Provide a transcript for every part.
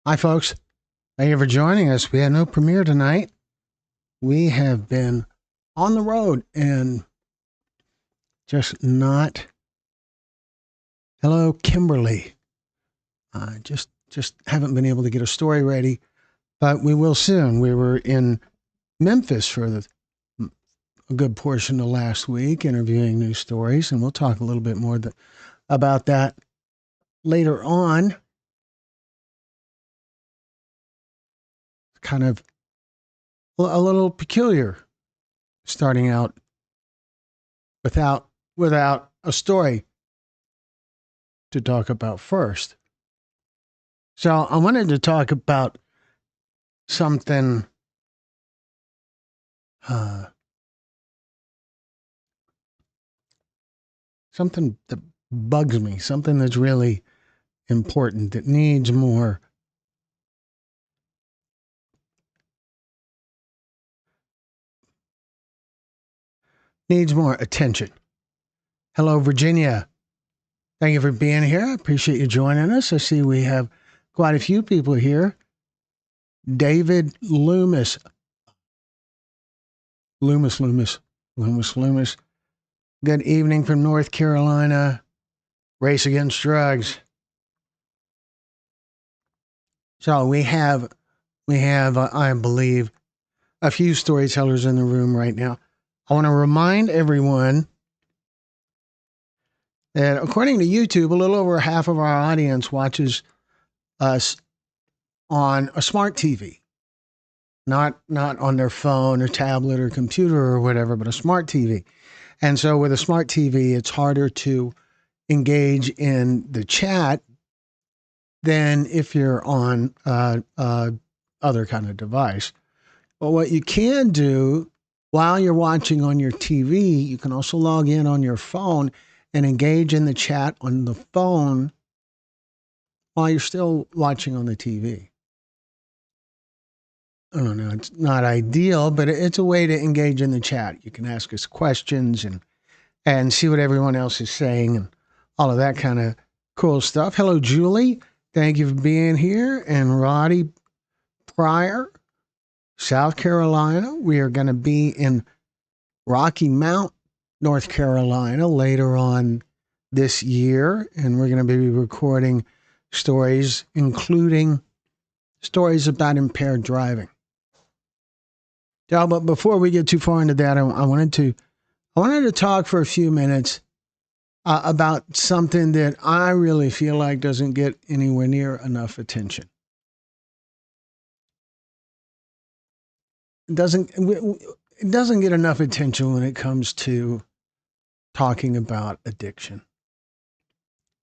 Hi, folks. Thank you for joining us. We had no premiere tonight. We have been on the road and just not. Hello, Kimberly. Just haven't been able to get a story ready, but we will soon. We were in Memphis for a good portion of last week, interviewing new stories, and we'll talk a little bit more about that later on. Kind of a little peculiar, starting out without a story to talk about first. So I wanted to talk about something uh, something that bugs me, something that's really important that needs more attention. Hello, Virginia. Thank you for being here. I appreciate you joining us. I see we have quite a few people here. David Loomis. Loomis. Good evening from North Carolina. Race Against Drugs. So we have, I believe, a few storytellers in the room right now. I want to remind everyone that according to YouTube, a little over half of our audience watches us on a smart TV, not on their phone or tablet or computer or whatever, but a smart TV. And so with a smart TV, it's harder to engage in the chat than if you're on other kind of device. But what you can do while you're watching on your TV, you can also log in on your phone and engage in the chat on the phone while you're still watching on the TV. I don't know, it's not ideal, but it's a way to engage in the chat. You can ask us questions and see what everyone else is saying and all of that kind of cool stuff. Hello, Julie. Thank you for being here. And Roddy Pryor, South Carolina. We are going to be in Rocky Mount, North Carolina later on this year, and we're going to be recording stories, including stories about impaired driving. But before we get too far into that, I wanted to talk for a few minutes about something that I really feel like doesn't get anywhere near enough attention. It doesn't get enough attention when it comes to talking about addiction.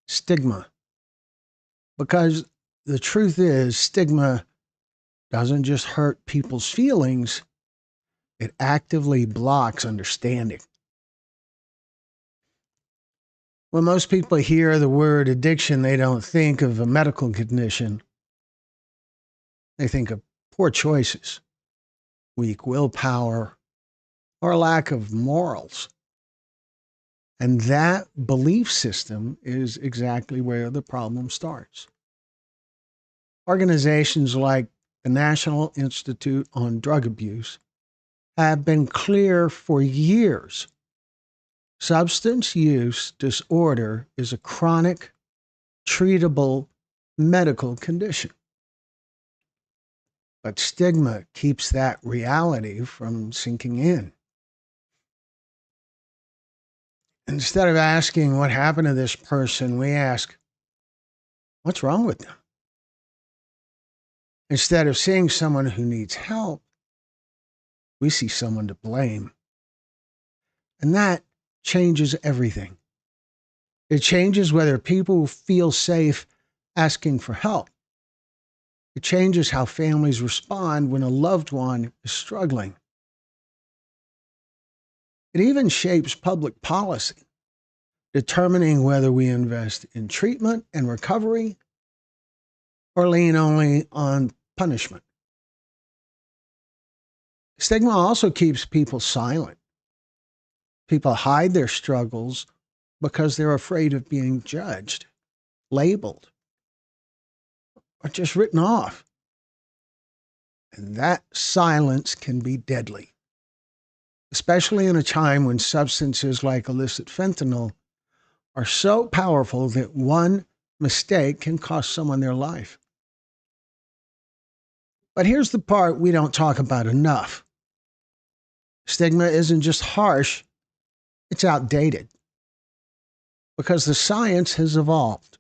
Stigma. Because the truth is, stigma doesn't just hurt people's feelings, it actively blocks understanding. When most people hear the word addiction, they don't think of a medical condition. They think of poor choices, weak willpower, or a lack of morals. And that belief system is exactly where the problem starts. Organizations like the National Institute on Drug Abuse have been clear for years. Substance use disorder is a chronic, treatable medical condition. But stigma keeps that reality from sinking in. Instead of asking what happened to this person, we ask, what's wrong with them? Instead of seeing someone who needs help, we see someone to blame. And that changes everything. It changes whether people feel safe asking for help. It changes how families respond when a loved one is struggling. It even shapes public policy, determining whether we invest in treatment and recovery or lean only on punishment. Stigma also keeps people silent. People hide their struggles because they're afraid of being judged, labeled, are just written off. And that silence can be deadly, especially in a time when substances like illicit fentanyl are so powerful that one mistake can cost someone their life. But here's the part we don't talk about enough. Stigma isn't just harsh, it's outdated because the science has evolved.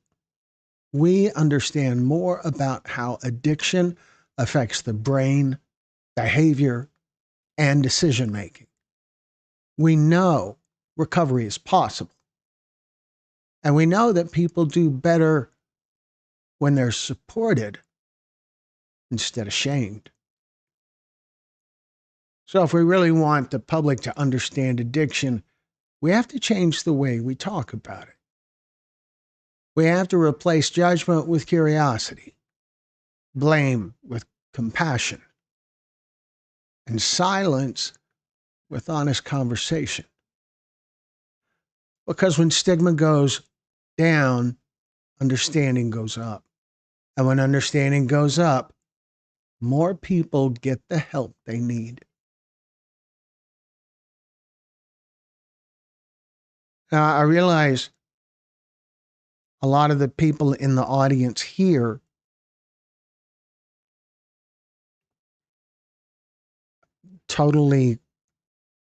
We understand more about how addiction affects the brain, behavior, and decision making. We know recovery is possible. And we know that people do better when they're supported instead of shamed. So, if we really want the public to understand addiction, we have to change the way we talk about it. We have to replace judgment with curiosity, blame with compassion, and silence with honest conversation. Because when stigma goes down, understanding goes up. And when understanding goes up, more people get the help they need. Now, I realize a lot of the people in the audience here totally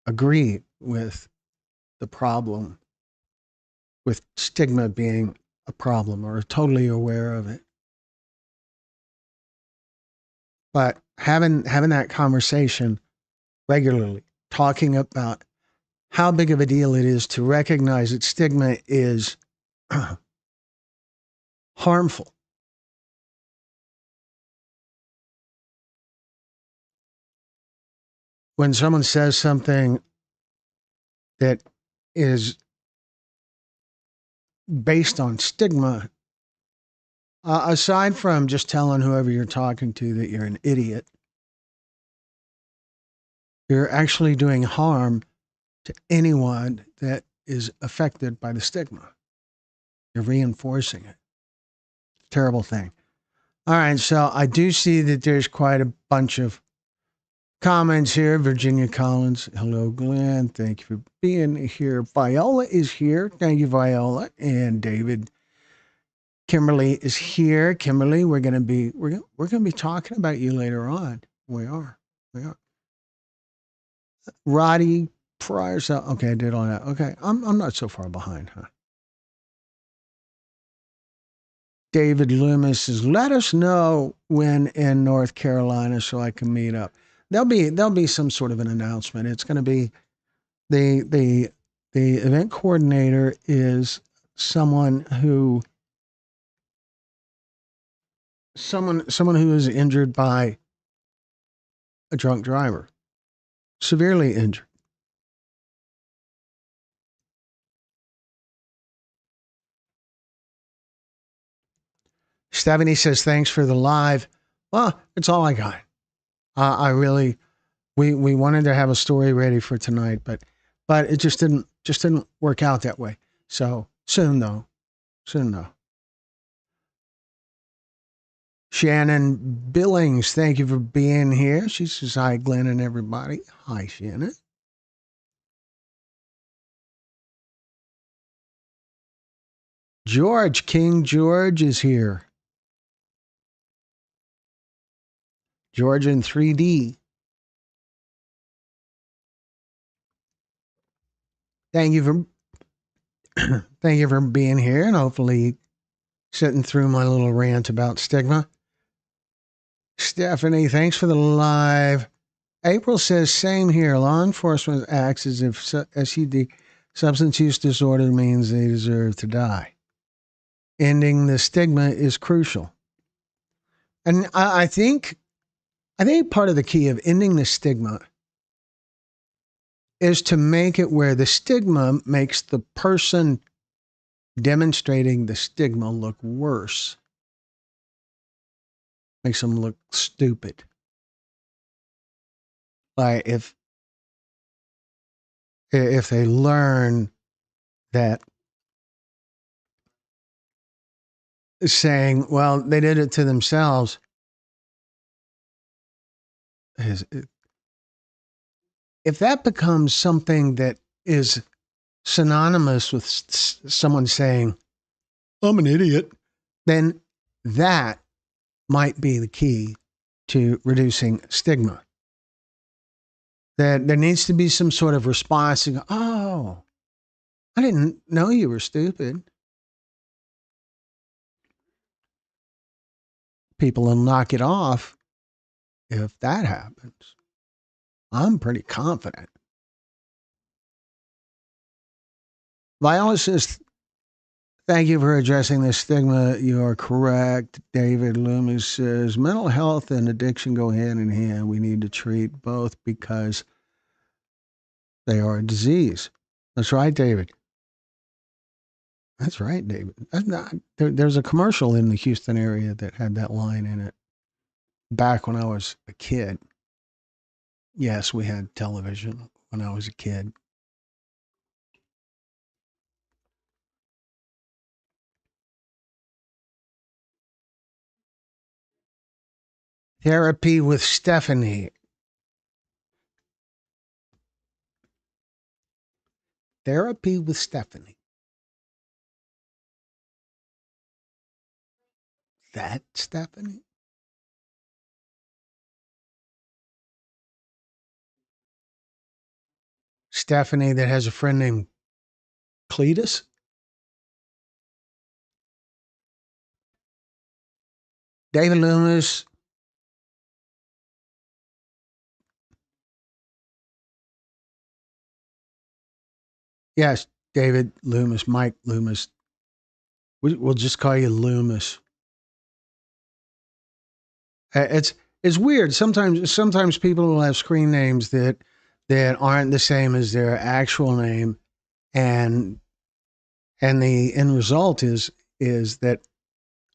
agree with the problem, with stigma being a problem, or are totally aware of it. But having that conversation regularly, talking about how big of a deal it is to recognize that stigma is harmful. When someone says something that is based on stigma, aside from just telling whoever you're talking to that you're an idiot, you're actually doing harm to anyone that is affected by the stigma. You're reinforcing it. Terrible thing. All right, so I do see that there's quite a bunch of comments here. Virginia Collins, hello, Glenn. Thank you for being here. Viola is here. Thank you, Viola. And David, Kimberly is here. Kimberly, we're gonna be talking about you later on. We are. Roddy Pryor. So okay, I did all that. Okay, I'm not so far behind, huh? David Loomis says, "Let us know when in North Carolina so I can meet up." There'll be some sort of an announcement. It's going to be the event coordinator is someone who is injured by a drunk driver, severely injured. Stephanie says, "Thanks for the live." Well, it's all I got. I really we wanted to have a story ready for tonight, but it just didn't work out that way. So soon though, soon though. Shannon Billings, thank you for being here. She says hi, Glenn and everybody. Hi, Shannon. George, King George is here. George in 3D. Thank you for thank you for being here and hopefully sitting through my little rant about stigma. Stephanie, thanks for the live. April says, same here. Law enforcement acts as if SUD, substance use disorder, means they deserve to die. Ending the stigma is crucial. And I think part of the key of ending the stigma is to make it where the stigma makes the person demonstrating the stigma look worse, makes them look stupid. Like if they learn that saying, well, they did it to themselves. If that becomes something that is synonymous with someone saying, I'm an idiot, then that might be the key to reducing stigma. That there needs to be some sort of response. And go, oh, I didn't know you were stupid. People will knock it off if that happens. I'm pretty confident. Viola says, thank you for addressing this stigma. You are correct. David Loomis says, mental health and addiction go hand in hand. We need to treat both because they are a disease. That's right, David. That's right, David. That's not, there's a commercial in the Houston area that had that line in it back when I was a kid. Yes, we had television when I was a kid. Therapy with Stephanie. Therapy with Stephanie. That Stephanie? Stephanie that has a friend named Cletus? David Loomis. Yes, David Loomis, Mike Loomis. We'll just call you Loomis. It's weird. Sometimes people will have screen names that aren't the same as their actual name, and the end result is that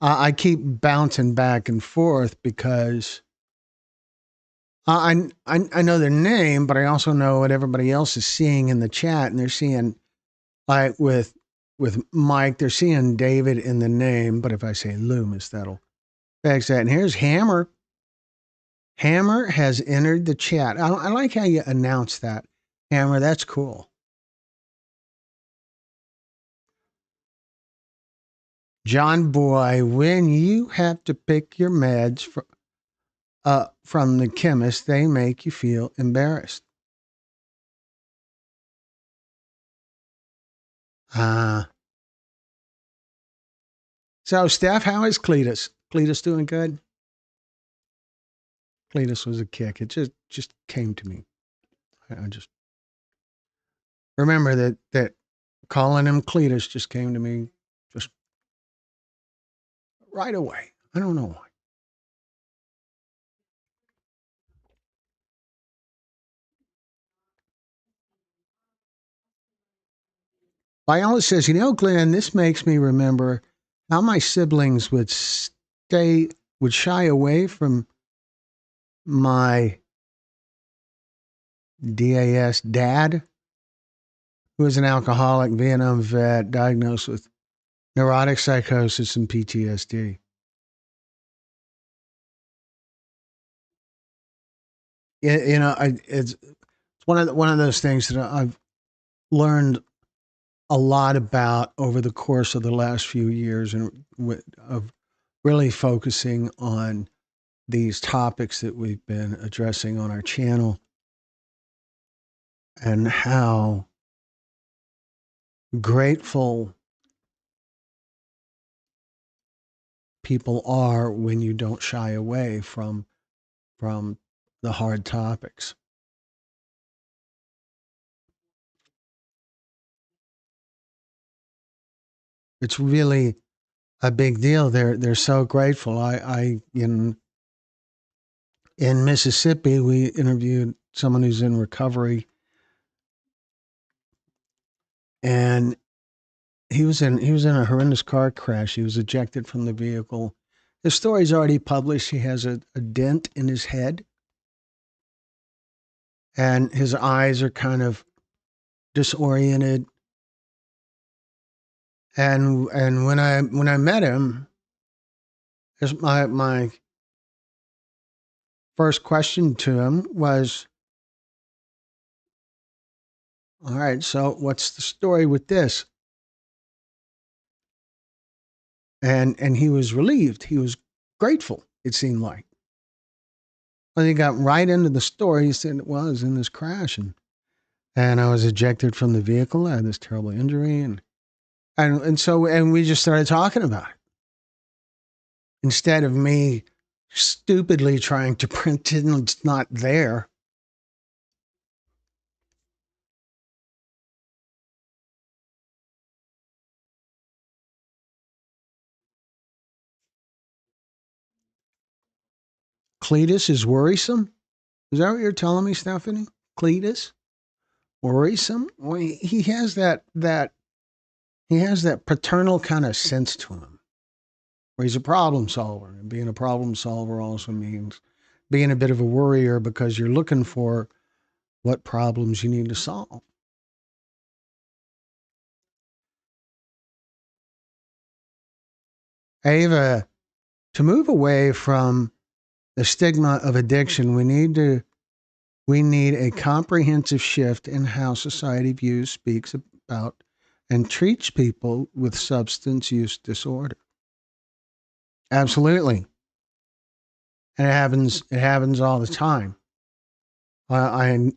I keep bouncing back and forth because I know their name, but I also know what everybody else is seeing in the chat, and they're seeing like with Mike, they're seeing David in the name, but if I say Loomis, that'll fix that. And here's Hammer. Hammer has entered the chat. I like how you announce that, Hammer. That's cool. John Boy, when you have to pick your meds from the chemist, they make you feel embarrassed. So, Steph, how is Cletus? Cletus doing good? Cletus was a kick. It just came to me. I just remember that calling him Cletus just came to me just right away. I don't know why. Viola says, Glenn, this makes me remember how my siblings would shy away from my DAS dad, who was an alcoholic Vietnam vet diagnosed with neurotic psychosis and PTSD. It's one of those things that I've learned a lot about over the course of the last few years, and of really focusing on these topics that we've been addressing on our channel, and how grateful people are when you don't shy away from the hard topics. It's really a big deal. They're so grateful. I in Mississippi, we interviewed someone who's in recovery, and he was in a horrendous car crash. He was ejected from the vehicle. His story's already published. He has a dent in his head, and his eyes are kind of disoriented. And when I met him, Because my first question to him was, all right, so what's the story with this? And he was relieved. He was grateful, it seemed like. When he got right into the story, he said, well, I was in this crash and I was ejected from the vehicle. I had this terrible injury. And we just started talking about it. Instead of me stupidly trying to print it and it's not there. Cletus is worrisome. Is that what you're telling me, Stephanie? Cletus? Worrisome? Well, he has that paternal kind of sense to him, where he's a problem solver. And being a problem solver also means being a bit of a worrier because you're looking for what problems you need to solve. Ava, to move away from the stigma of addiction, we need a comprehensive shift in how society views, speaks about, and treats people with substance use disorder. Absolutely. And it happens all the time. For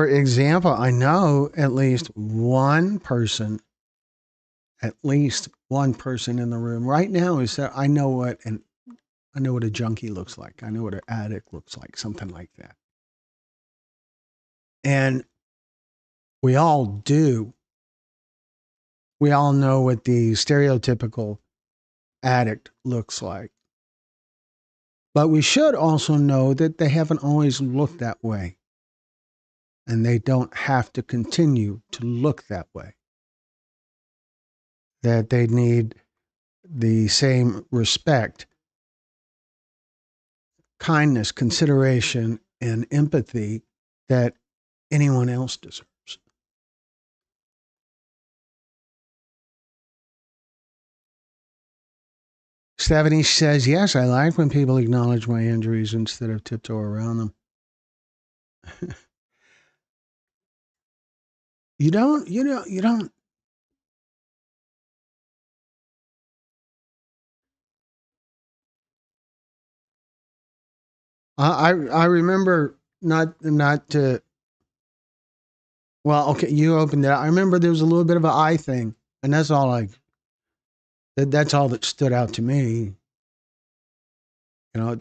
example, I know at least one person in the room right now is that I know what a junkie looks like. I know what an addict looks like, something like that. And we all do. We all know what the stereotypical addict looks like. But we should also know that they haven't always looked that way. And they don't have to continue to look that way. That they need the same respect, kindness, consideration, and empathy that anyone else deserves. Stephanie says, yes, I like when people acknowledge my injuries instead of tiptoe around them. You don't. I remember not to. Well, okay, you opened it. I remember there was a little bit of an eye thing, and that's all that's all that stood out to me. You know,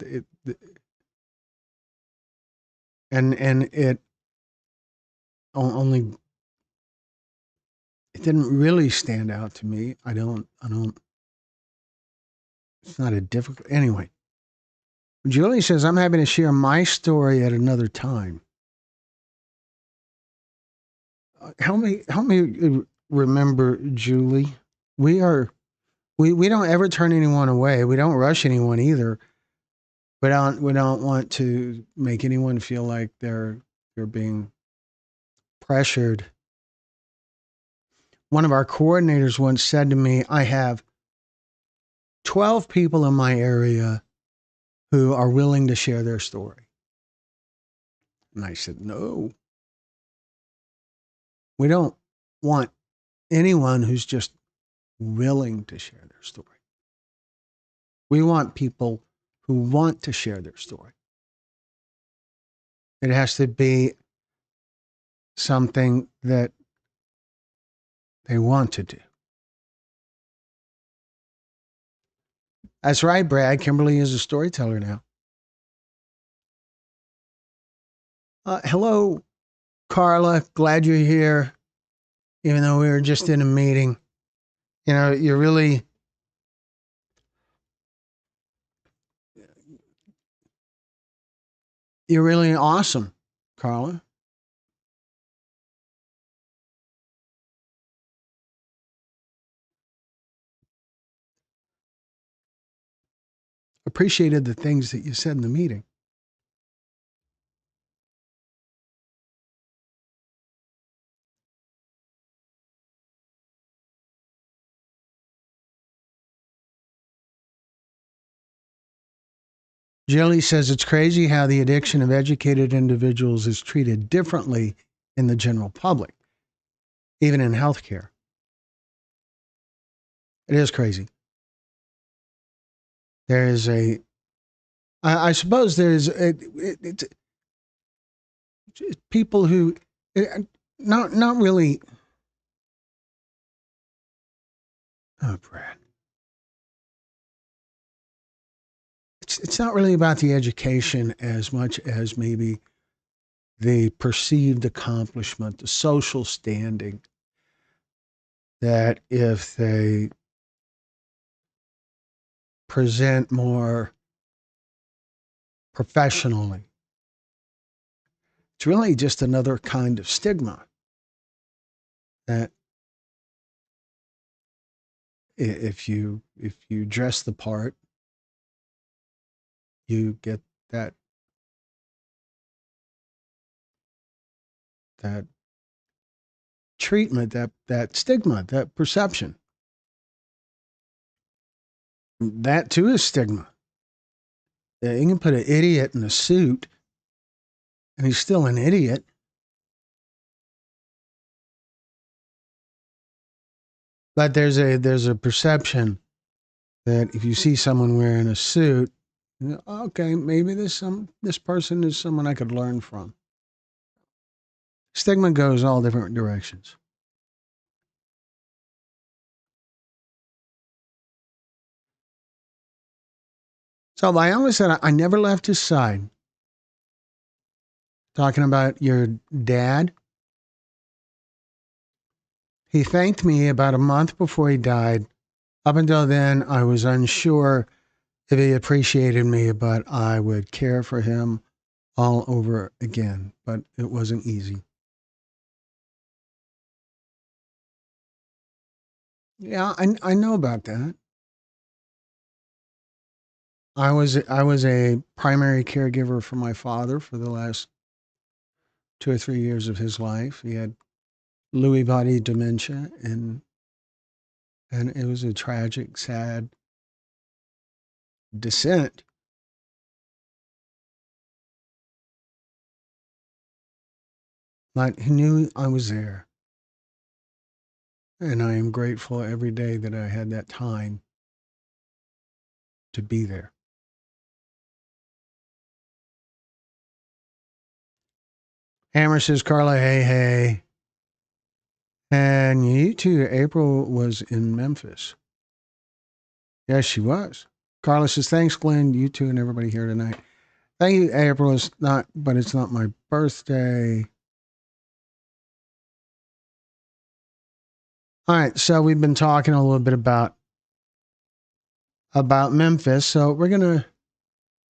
and it only it didn't really stand out to me. I don't. It's not a difficult anyway. Julie says I'm happy to share my story at another time. Help me remember, Julie. We are we don't ever turn anyone away. We don't rush anyone either. We don't want to make anyone feel like they're being pressured. One of our coordinators once said to me, I have 12 people in my area who are willing to share their story. And I said, no, we don't want anyone who's just willing to share their story. We want people who want to share their story. It has to be something that they want to do. That's right, Brad. Kimberly is a storyteller now. Hello, Carla. Glad you're here, even though we were just in a meeting. You know, you're really awesome, Carla. Appreciated the things that you said in the meeting. Jilly says it's crazy how the addiction of educated individuals is treated differently in the general public, even in healthcare. It is crazy. There is I suppose there's it's people who, not really. Oh, Brad. It's not really about the education as much as maybe the perceived accomplishment, the social standing, that if they present more professionally, it's really just another kind of stigma that if you dress the part, you get that treatment, that stigma, that perception. That too is stigma. You can put an idiot in a suit, and he's still an idiot. But there's a perception that if you see someone wearing a suit, okay, maybe this person is someone I could learn from. Stigma goes all different directions. So Viola said, I never left his side. Talking about your dad. He thanked me about a month before he died. Up until then, I was unsure if he appreciated me, but I would care for him all over again. But it wasn't easy. Yeah, I know about that. I was a primary caregiver for my father for the last 2 or 3 years of his life. He had Lewy body dementia, and it was a tragic, sad descent. But he knew I was there, and I am grateful every day that I had that time to be there. Hammer says, Carla, hey, hey. And you too, April was in Memphis. Yes, she was. Carla says, thanks, Glenn, you two, and everybody here tonight. Thank you, April. But it's not my birthday. All right, so we've been talking a little bit about Memphis. So we're gonna,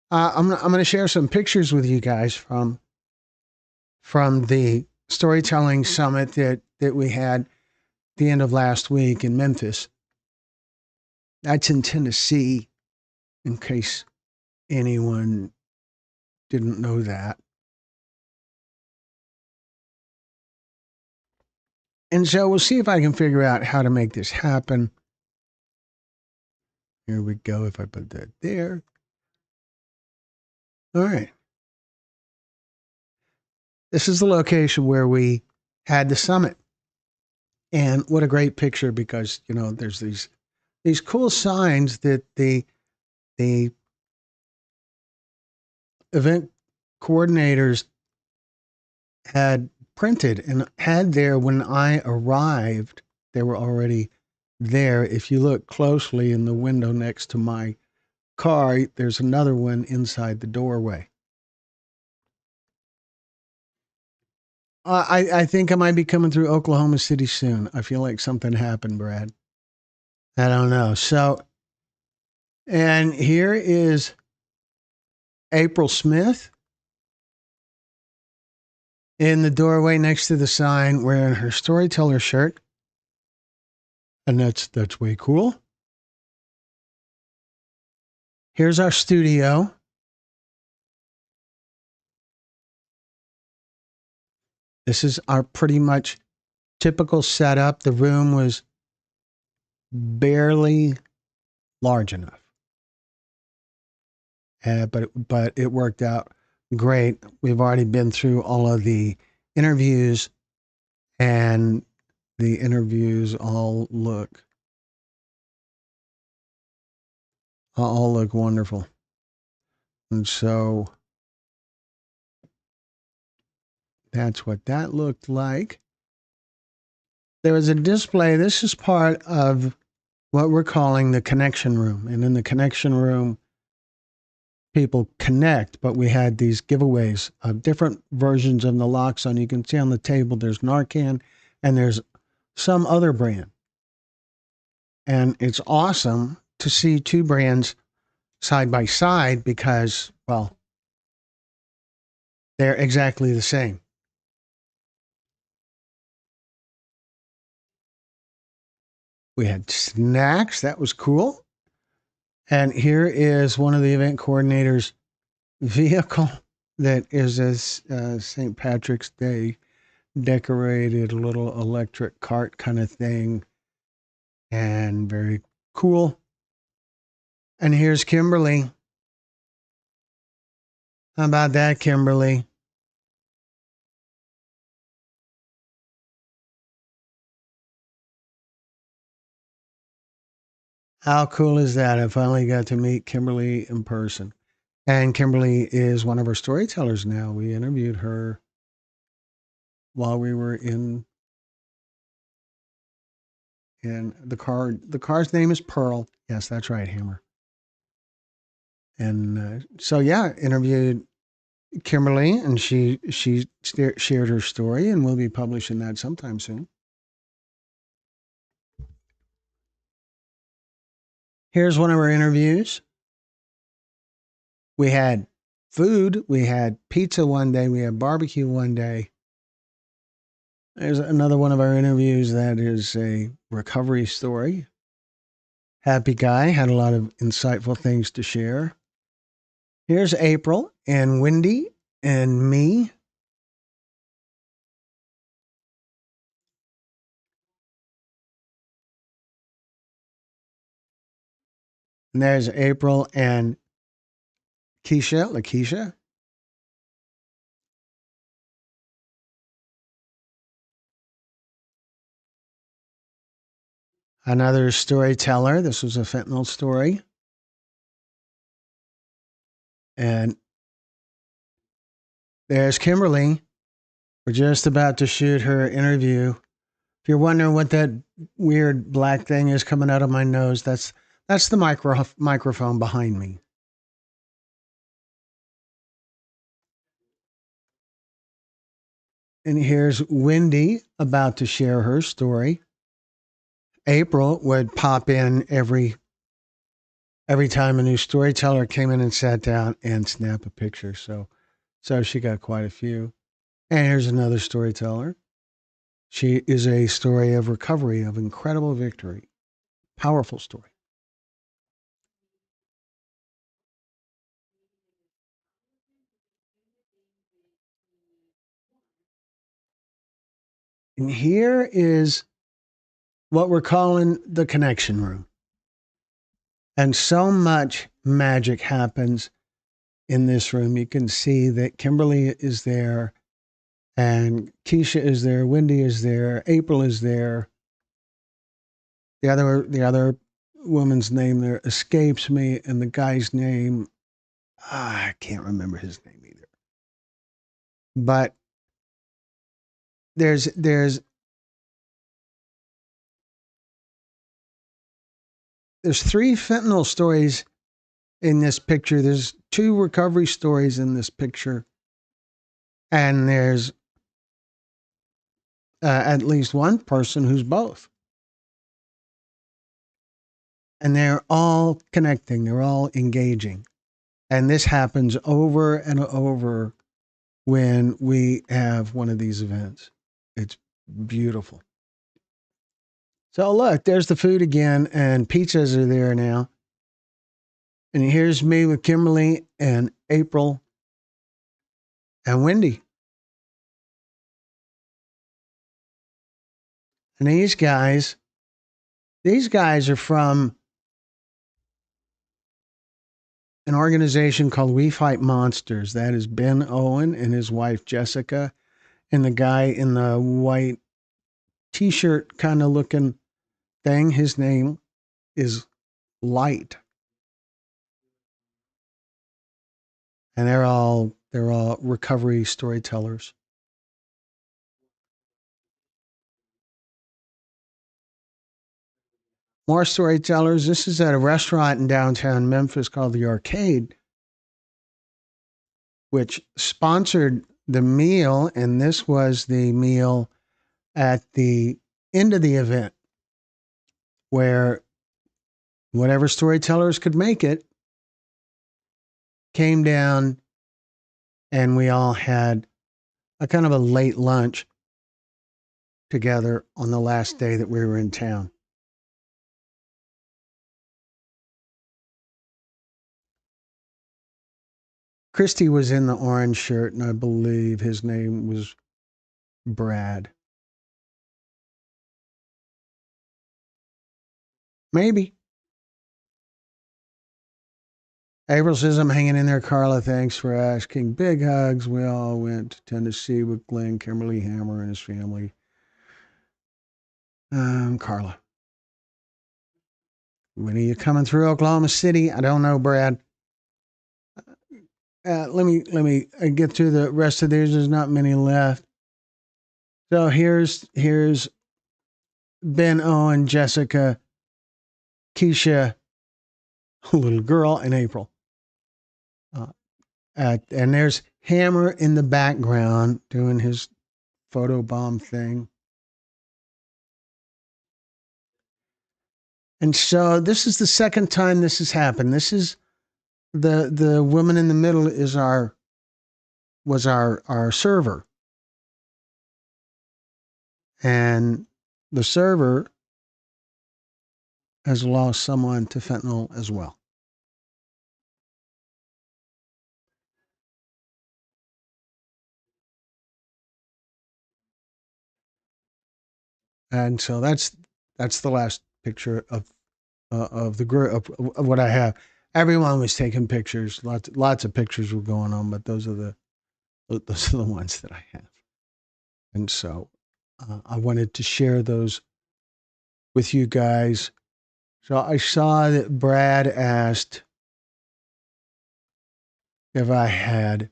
I'm gonna share some pictures with you guys from the storytelling summit that we had the end of last week in Memphis. That's in Tennessee, in case anyone didn't know that. And so we'll see if I can figure out how to make this happen. Here we go. If I put that there. All right. This is the location where we had the summit. And what a great picture, because, there's these cool signs that the event coordinators had printed and had there when I arrived. They were already there. If you look closely in the window next to my car, there's another one inside the doorway. I think I might be coming through Oklahoma City soon. I feel like something happened, Brad. I don't know. So, and here is April Smith in the doorway next to the sign wearing her storyteller shirt. And that's way cool. Here's our studio. This is our pretty much typical setup. The room was barely large enough. but it worked out great. We've already been through all of the interviews, and the interviews all look wonderful. And so that's what that looked like. There was a display. This is part of what we're calling the connection room. And in the connection room, people connect, but we had these giveaways of different versions of naloxone. You can see on the table there's Narcan and there's some other brand. And it's awesome to see two brands side by side because, well, they're exactly the same. We had snacks. That was cool. And here is one of the event coordinators' vehicle that is a St. Patrick's Day decorated little electric cart kind of thing. And very cool. And here's Kimberly. How about that, Kimberly? How cool is that? I finally got to meet Kimberly in person. And Kimberly is one of our storytellers now. We interviewed her while we were in the car. The car's name is Pearl. Yes, that's right, Hammer. And so yeah, interviewed Kimberly, and she shared her story, and we'll be publishing that sometime soon. Here's one of our interviews. We had food. We had pizza one day. We had barbecue one day. There's another one of our interviews that is a recovery story. Happy guy, had a lot of insightful things to share. Here's April and Wendy and me. And there's April and Lakeisha. Another storyteller. This was a fentanyl story. And there's Kimberly. We're just about to shoot her interview. If you're wondering what that weird black thing is coming out of my nose, that's the microphone behind me. And here's Wendy about to share her story. April would pop in every time a new storyteller came in and sat down and snap a picture. So she got quite a few. And here's another storyteller. She is a story of recovery, of incredible victory. Powerful story. And here is what we're calling the connection room. And so much magic happens in this room. You can see that Kimberly is there, and Keisha is there, Wendy is there, April is there. The other woman's name there escapes me, and the guy's name, I can't remember his name either. But there's three fentanyl stories in this picture. There's two recovery stories in this picture, and there's at least one person who's both. And they're all connecting, they're all engaging. And this happens over and over when we have one of these events. It's beautiful. So look, there's the food again, and pizzas are there now. And here's me with Kimberly and April and Wendy. And these guys are from an organization called We Fight Monsters. That is Ben Owen and his wife Jessica, and the guy in the white T-shirt kind of looking thing. His name is Light, and they're all recovery storytellers. More storytellers. This is at a restaurant in downtown Memphis called the Arcade, which sponsored the meal, and this was the meal at the end of the event where whatever storytellers could make it came down, and we all had a kind of a late lunch together on the last day that we were in town. Christy was in the orange shirt, and I believe his name was Brad. Maybe. April says, I'm hanging in there, Carla. Thanks for asking. Big hugs. We all went to Tennessee with Glenn, Kimberly Hammer, and his family. Carla. When are you coming through Oklahoma City? I don't know, Brad. Let me get through the rest of these. There's not many left. So here's Ben Owen, Jessica, Keisha, little girl, and April. And there's Hammer in the background doing his photo bomb thing. And so this is the second time this has happened. This is the woman in the middle is our server. And the server has lost someone to fentanyl as well. And so that's the last picture of the group of what I have. Everyone was taking pictures. Lots of pictures were going on, but those are the ones that I have. And so I wanted to share those with you guys. So I saw that Brad asked if I had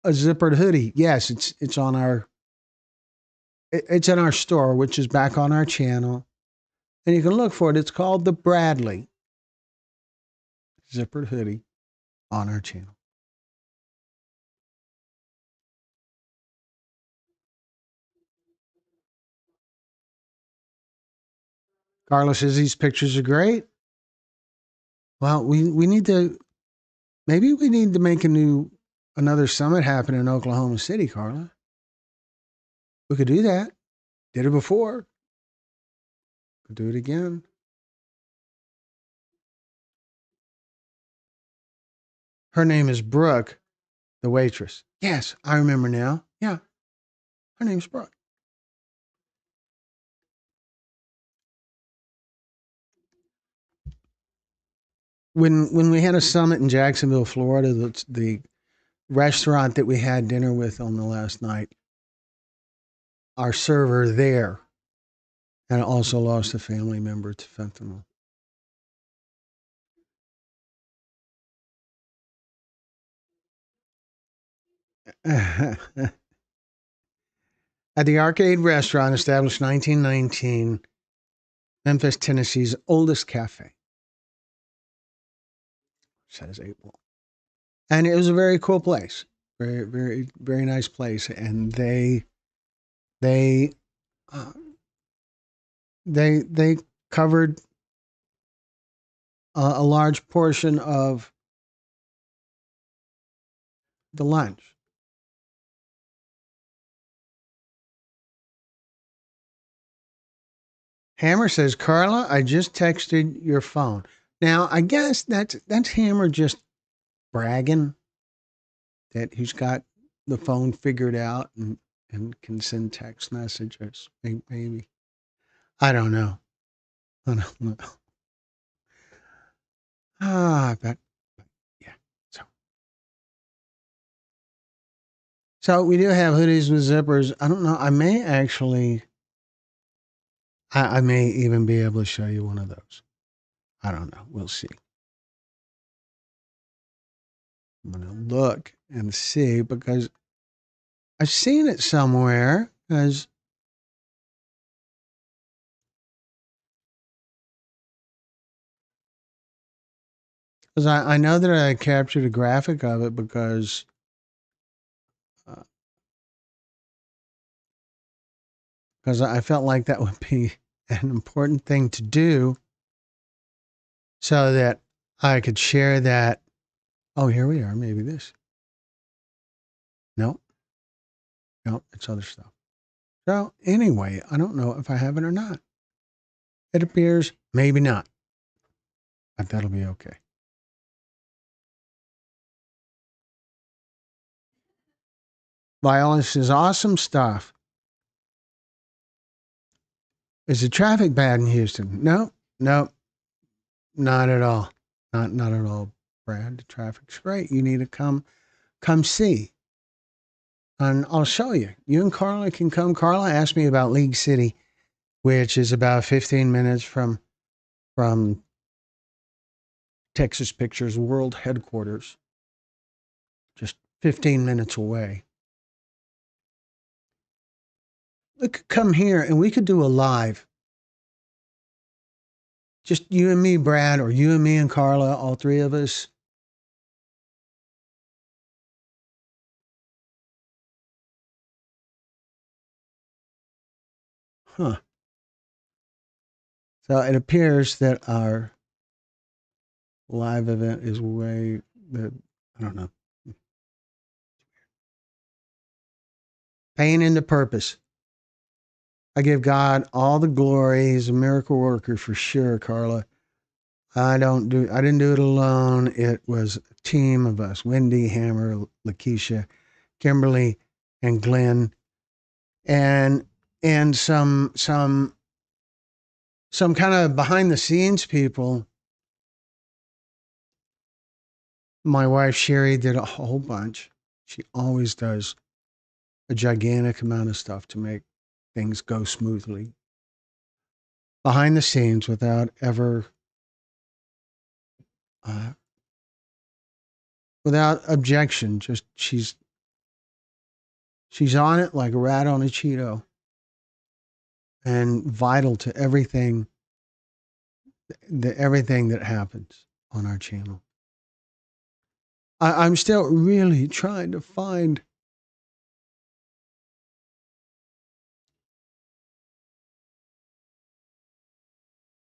a zippered hoodie. Yes, it's on it's in our store, which is back on our channel, and you can look for it. It's called the Bradley zippered hoodie on our channel. Carlos says these pictures are great. Well, we need to maybe we need to make another summit happen in Oklahoma City, Carla. We could do that. Did it before. Could do it again. Her name is Brooke, the waitress. Yes, I remember now. Yeah, her name's Brooke. When we had a summit in Jacksonville, Florida, the restaurant that we had dinner with on the last night, our server there and also lost a family member to fentanyl. At the Arcade Restaurant, established 1919, Memphis, Tennessee's oldest cafe, says April. And it was a very cool place, very, very, very nice place. And they, uh, they covered a large portion of the lunch. Hammer says, Carla, I just texted your phone. Now, I guess that's Hammer just bragging that he's got the phone figured out and can send text messages. Maybe. I don't know. I don't know. But yeah. So we do have hoodies with zippers. I don't know. I may actually, I may even be able to show you one of those. I don't know. We'll see. I'm going to look and see because I've seen it somewhere because I know that I captured a graphic of it uh, because I felt like that would be an important thing to do so that I could share that. Oh, here we are. Maybe this. No, no, it's other stuff. So anyway, I don't know if I have it or not. It appears maybe not, but that'll be okay. Violence is awesome stuff. Is the traffic bad in Houston? No, no, not at all. Not at all, Brad. The traffic's great. You need to come see. And I'll show you. You and Carla can come. Carla asked me about League City, which is about 15 minutes from Texas Pictures World Headquarters, just 15 minutes away. We could come here and we could do a live. Just you and me, Brad, or you and me and Carla, all three of us. Huh. So it appears that our live event is way that I don't know. Pain into purpose. I give God all the glory. He's a miracle worker for sure, Carla. I didn't do it alone. It was a team of us. Wendy, Hammer, Lakeisha, Kimberly, and Glenn. And and some kind of behind the scenes people. My wife Sherry did a whole bunch. She always does a gigantic amount of stuff to make things go smoothly behind the scenes without ever uh, without objection. Just she's on it like a rat on a Cheeto and vital to everything that happens on our channel. I'm still really trying to find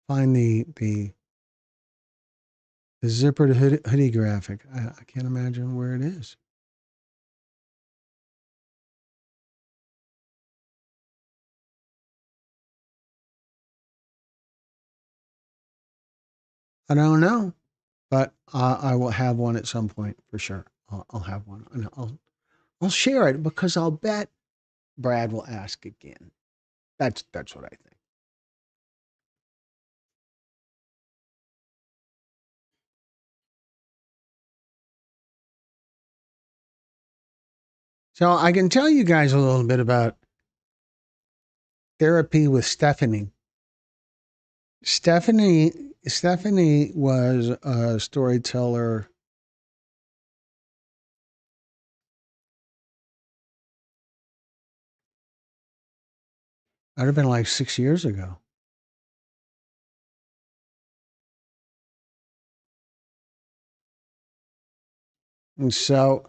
the zippered hoodie graphic. I can't imagine where it is. I don't know, but I will have one at some point for sure. I'll have one, and I'll share it because I'll bet Brad will ask again. That's what I think. So I can tell you guys a little bit about therapy with Stephanie. Stephanie Stephanie was a storyteller. I'd have been like 6 years ago. And so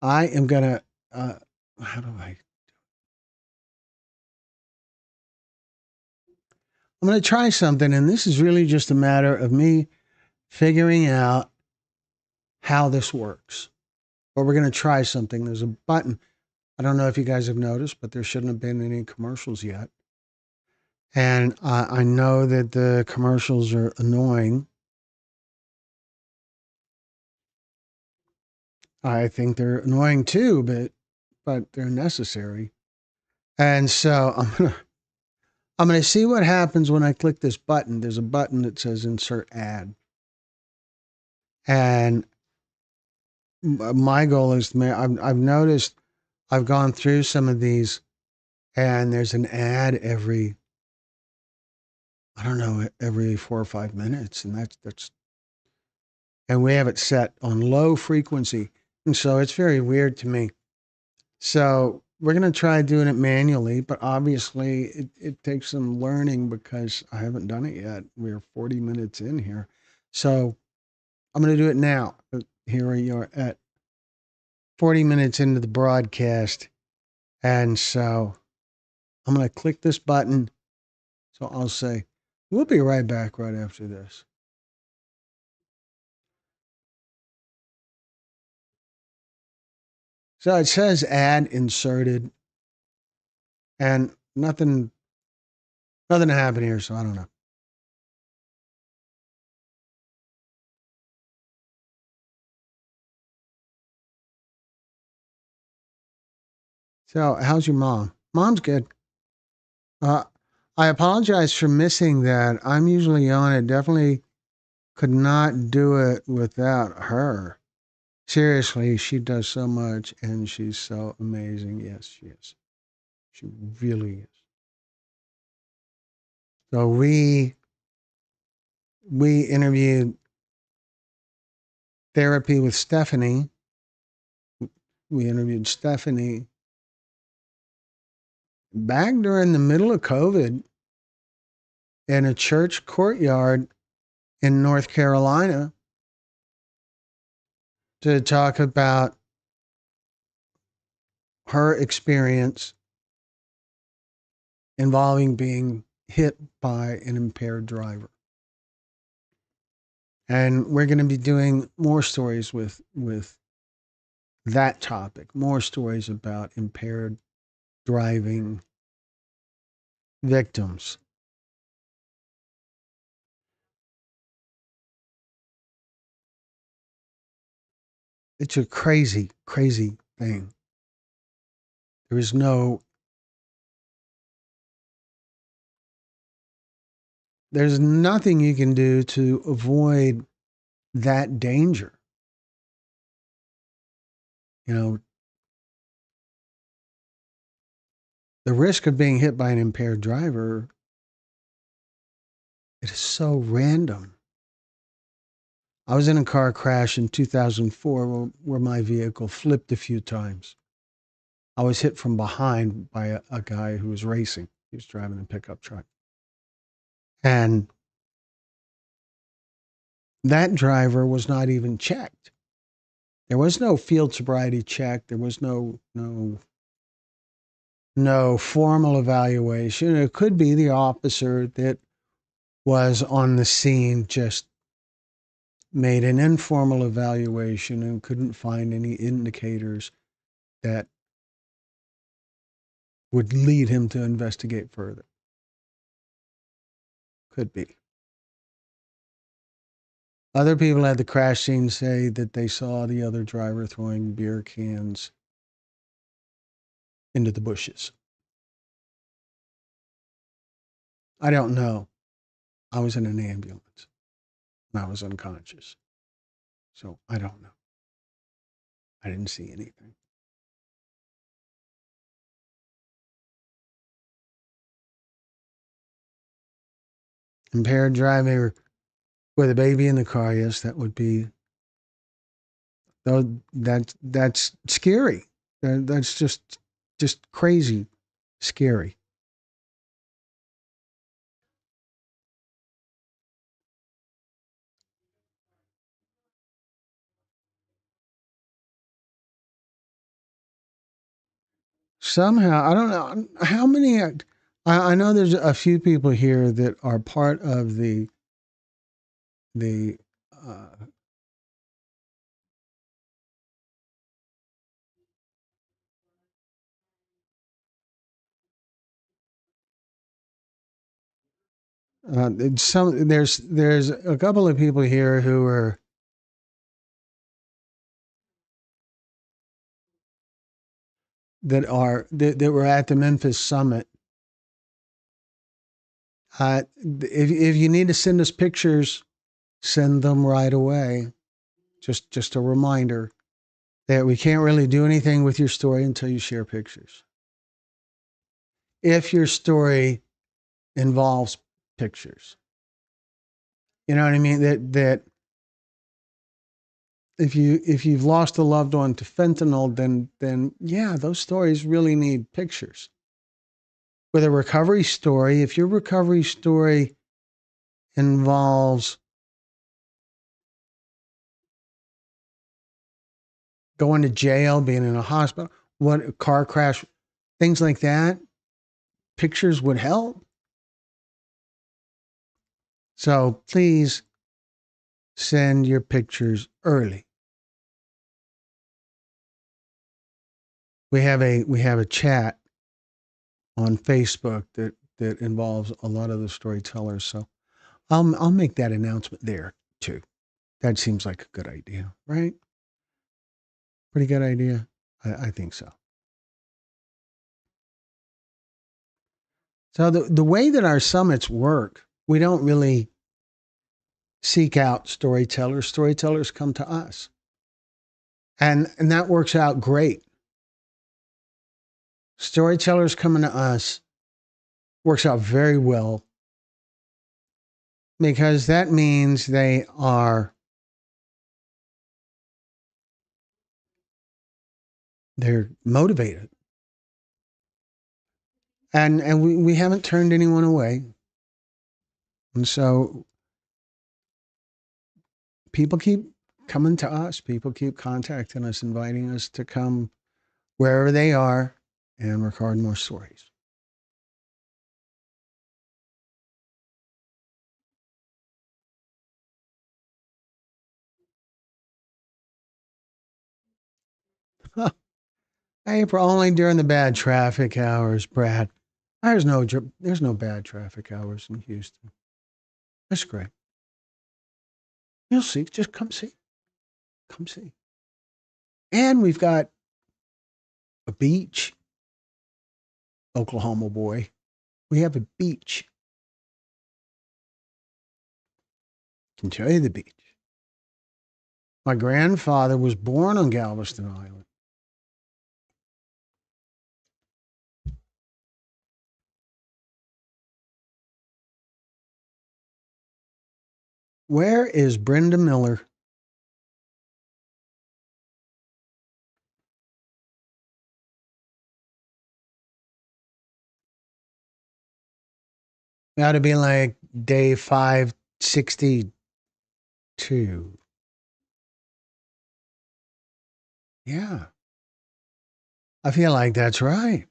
I am gonna. How do I? I'm gonna try something, and this is really just a matter of me figuring out how this works. But we're gonna try something. There's a button. I don't know if you guys have noticed, but there shouldn't have been any commercials yet. And I know that the commercials are annoying. I think they're annoying too, but they're necessary. And so I'm gonna see what happens when I click this button. There's a button that says insert ad. And my goal is to make, I've noticed I've gone through some of these and there's an ad every, I don't know, every 4 or 5 minutes. And and we have it set on low frequency. And so it's very weird to me. So we're going to try doing it manually, but obviously it takes some learning because I haven't done it yet. We're 40 minutes in here. So I'm going to do it now. Here we are at 40 minutes into the broadcast. And so I'm going to click this button. So I'll say, we'll be right back right after this. So it says ad inserted and nothing happened here. So I don't know. So how's your mom? Mom's good. Uh, I apologize for missing that. I'm usually on it. Definitely could not do it without her. Seriously, she does so much and she's so amazing. Yes, she is. She really is. So we interviewed therapy with Stephanie. We interviewed Stephanie back during the middle of COVID in a church courtyard in North Carolina to talk about her experience involving being hit by an impaired driver. And we're going to be doing more stories with that topic, more stories about impaired driving victims. It's a crazy, crazy thing. There is no, there's nothing you can do to avoid that danger. You know, the risk of being hit by an impaired driver, it is so random. I was in a car crash in 2004 where my vehicle flipped a few times. I was hit from behind by a guy who was racing. He was driving a pickup truck. And that driver was not even checked. There was no field sobriety check. There was no formal evaluation. It could be the officer that was on the scene just made an informal evaluation and couldn't find any indicators that would lead him to investigate further. Could be. Other people at the crash scene say that they saw the other driver throwing beer cans into the bushes. I don't know. I was in an ambulance and I was unconscious. So I don't know. I didn't see anything. Impaired driving with a baby in the car, yes, that would be, though that's scary. That's just crazy scary. Somehow, I don't know how many. I know there's a few people here that are part of the uh, there's a couple of people here who are that were at the Memphis summit. If you need to send us pictures, send them right away. Just a reminder that we can't really do anything with your story until you share pictures. If your story involves pictures, you know what I mean? That if you've lost a loved one to fentanyl, then yeah, those stories really need pictures. With a recovery story, if your recovery story involves going to jail, being in a hospital, what a car crash, things like that, pictures would help. So please send your pictures early. We have a chat on Facebook that involves a lot of the storytellers. So I'll make that announcement there too. That seems like a good idea, right? Pretty good idea. I think so. So the way that our summits work, we don't really seek out storytellers. Storytellers come to us. And that works out great. Storytellers coming to us works out very well because that means they're motivated. And we haven't turned anyone away. And so people keep coming to us. People keep contacting us, inviting us to come wherever they are and record more stories. Huh. April, only during the bad traffic hours, Brad. There's no bad traffic hours in Houston. That's great. You'll see. Just come see. Come see. And we've got a beach, Oklahoma boy. We have a beach. Can tell you the beach. My grandfather was born on Galveston Island. Where is Brenda Miller? Got to be like day 562. Yeah, I feel like that's right.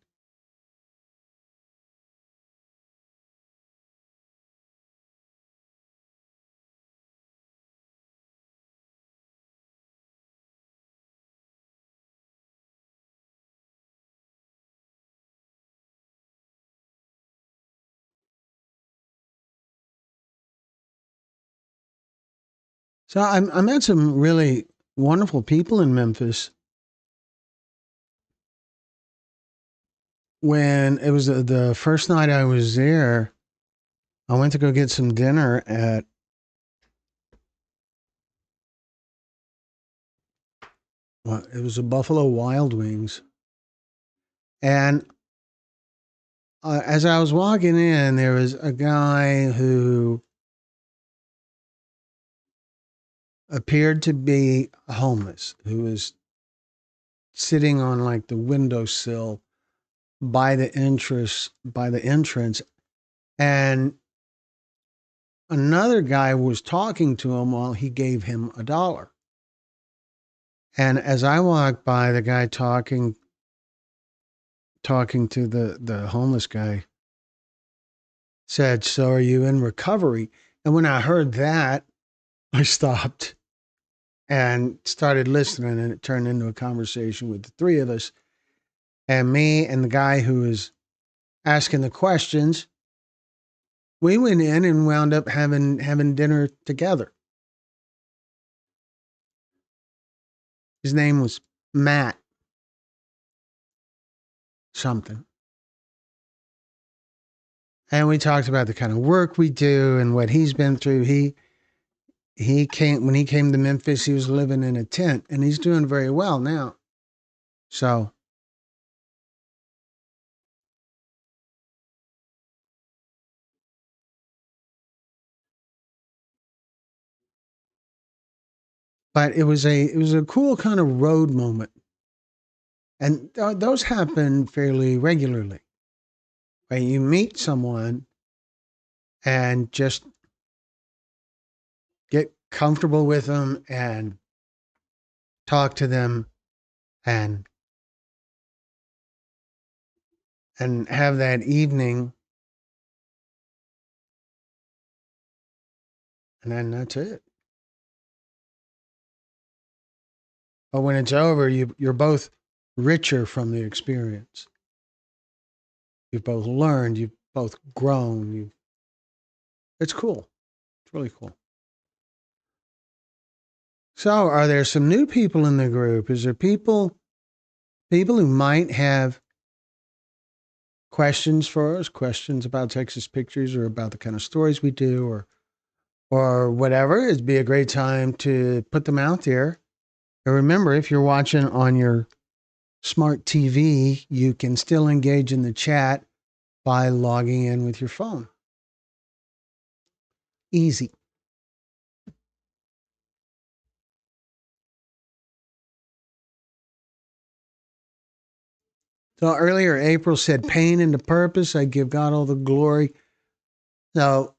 So I met some really wonderful people in Memphis when it was the first night I was there. I went to go get some dinner at well, it was a Buffalo Wild Wings, and as I was walking in, there was a guy who appeared to be homeless, who was sitting on like the windowsill by the entrance, and another guy was talking to him while he gave him $1. And as I walked by, the guy talking to the homeless guy said, "So are you in recovery?" And when I heard that, I stopped and started listening, and it turned into a conversation with the three of us, and me and the guy who was asking the questions. We went in and wound up having dinner together. His name was Matt something. And we talked about the kind of work we do and what he's been through. when he came to Memphis, he was living in a tent, and he's doing very well now. So, but it was a cool kind of road moment, and those happen fairly regularly. Where you meet someone and just get comfortable with them and talk to them and have that evening, and then that's it. But when it's over, you're both richer from the experience. You've both learned. You've both grown. It's cool. It's really cool. So, are there some new people in the group? Is there people who might have questions for us, questions about Texas Pictures or about the kind of stories we do, or whatever? It'd be a great time to put them out there. And remember, if you're watching on your smart TV, you can still engage in the chat by logging in with your phone. Easy. So earlier, April said, pain into purpose. I give God all the glory. So,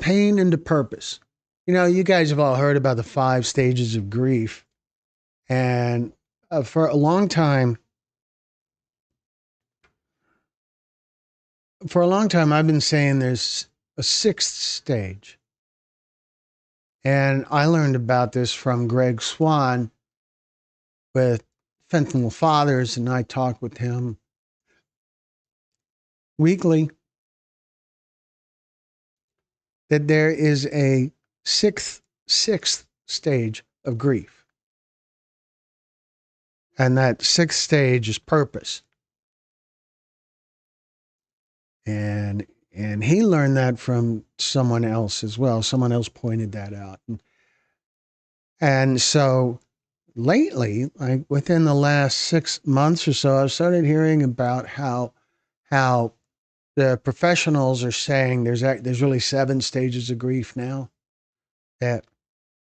pain into purpose. You guys have all heard about the 5 stages of grief. And for a long time, I've been saying there's a 6th stage. And I learned about this from Greg Swan with Fentanyl Fathers, and I talk with him weekly, that there is a sixth stage of grief. And that 6th stage is purpose. And he learned that from someone else as well. Someone else pointed that out. And so lately, like within the last 6 months or so, I've started hearing about how the professionals are saying there's really 7 stages of grief now, that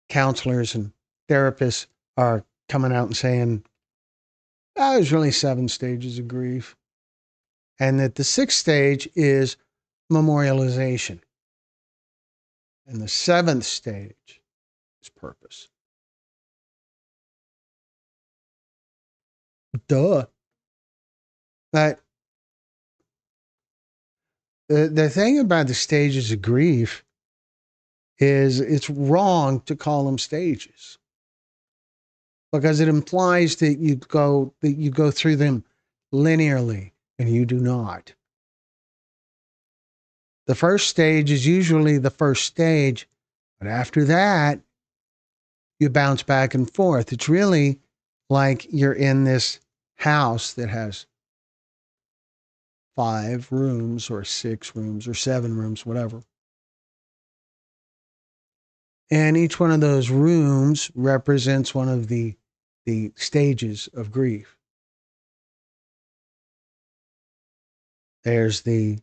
counselors and therapists are coming out and saying, there's really 7 stages of grief. And that the 6th stage is memorialization. And the 7th stage is purpose. Duh. But the thing about the stages of grief is it's wrong to call them stages, because it implies that you go through them linearly, and you do not. The first stage is usually the first stage, but after that, you bounce back and forth. It's really like you're in this house that has 5 rooms or 6 rooms or 7 rooms, whatever. And each one of those rooms represents one of the stages of grief. There's the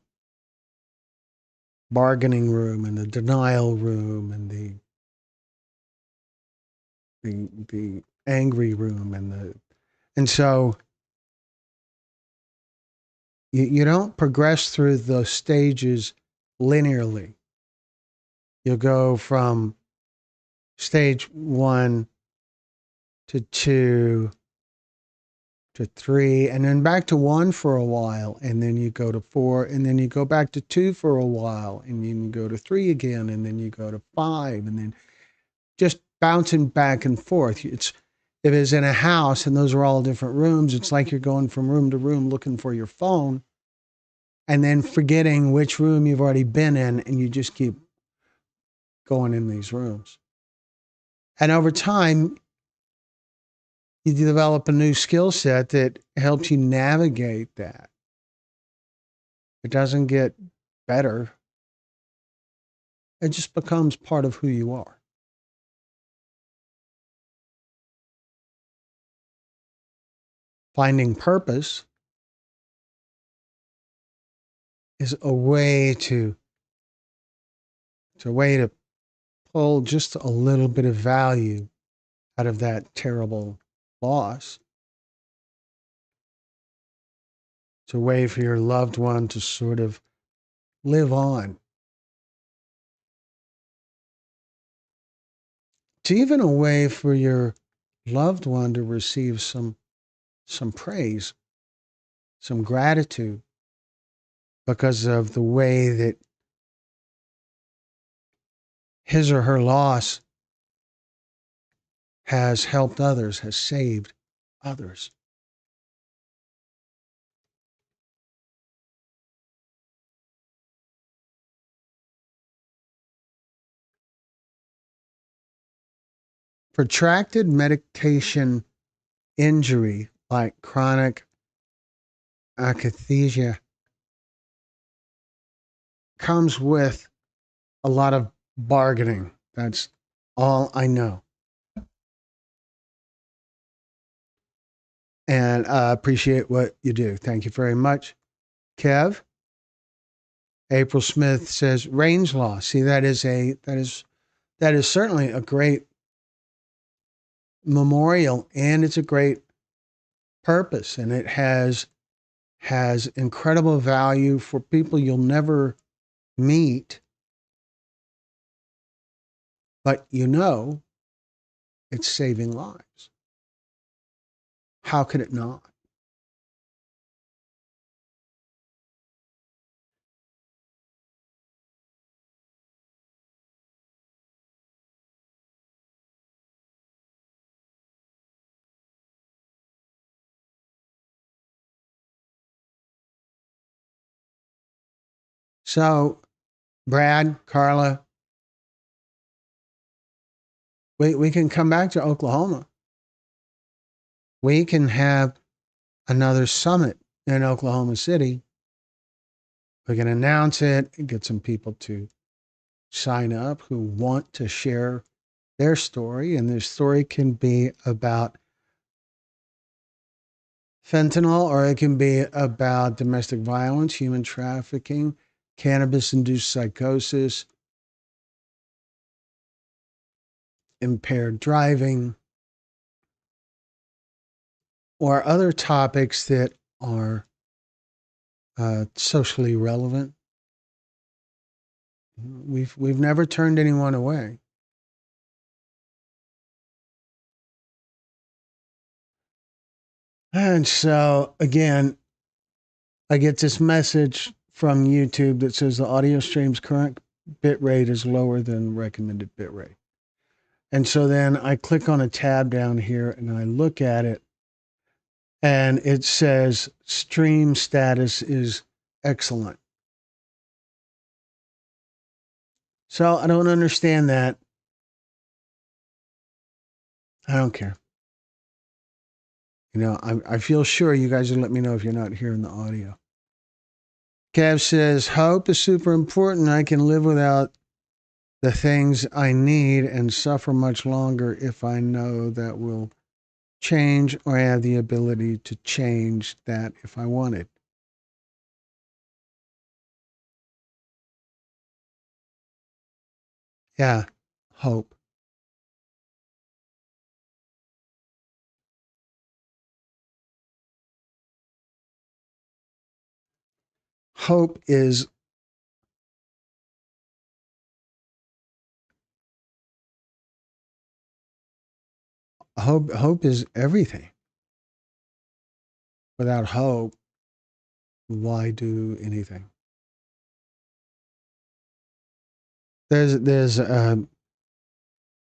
bargaining room and the denial room and the angry room and so you don't progress through those stages linearly. You'll go from stage 1 to 2 to 3, and then back to 1 for a while, and then you go to 4, and then you go back to 2 for a while, and then you go to 3 again, and then you go to 5, and then just bouncing back and forth. If it's in a house and those are all different rooms, it's like you're going from room to room looking for your phone and then forgetting which room you've already been in, and you just keep going in these rooms. And over time, you develop a new skill set that helps you navigate that. It doesn't get better. It just becomes part of who you are. Finding purpose is a way to it's a way to pull just a little bit of value out of that terrible loss. It's a way for your loved one to sort of live on. It's even a way for your loved one to receive some praise, some gratitude because of the way that his or her loss has helped others, has saved others. Protracted medication injury like chronic akathisia comes with a lot of bargaining. That's all I know. And I appreciate what you do. Thank you very much. Kev, April Smith says range loss. See, that is certainly a great memorial, and it's a great purpose, and it has incredible value for people you'll never meet, but it's saving lives. How could it not? So, Brad, Carla, we can come back to Oklahoma. We can have another summit in Oklahoma City. We can announce it and get some people to sign up who want to share their story. And their story can be about fentanyl, or it can be about domestic violence, human trafficking, cannabis induced psychosis, impaired driving, or other topics that are socially relevant. We've never turned anyone away. And so again, I get this message from YouTube that says the audio stream's current bit rate is lower than recommended bit rate. And so then I click on a tab down here and I look at it, and it says stream status is excellent. So I don't understand that. I don't care. I feel sure you guys will let me know if you're not hearing the audio. Kev says, hope is super important. I can live without the things I need and suffer much longer if I know that will change, or have the ability to change that if I wanted. Yeah, hope. Hope is hope is everything. Without hope, why do anything? There's there's a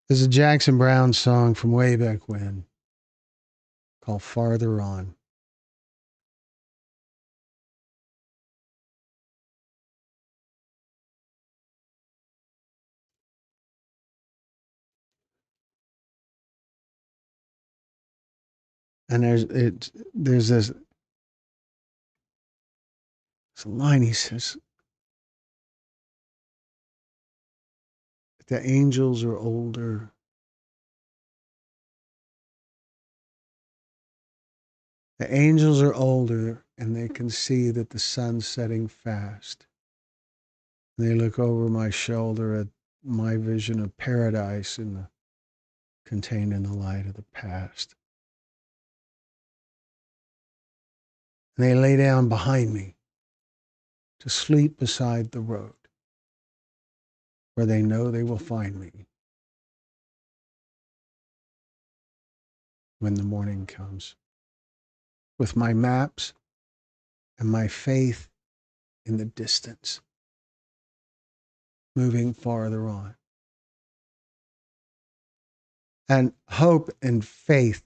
there's a Jackson Brown song from way back when called "Farther On." And there's this line he says, The angels are older. The angels are older, and they can see that the sun's setting fast. And they look over my shoulder at my vision of paradise contained in the light of the past. And they lay down behind me to sleep beside the road, where they know they will find me when the morning comes, with my maps and my faith in the distance, moving farther on. And hope and faith,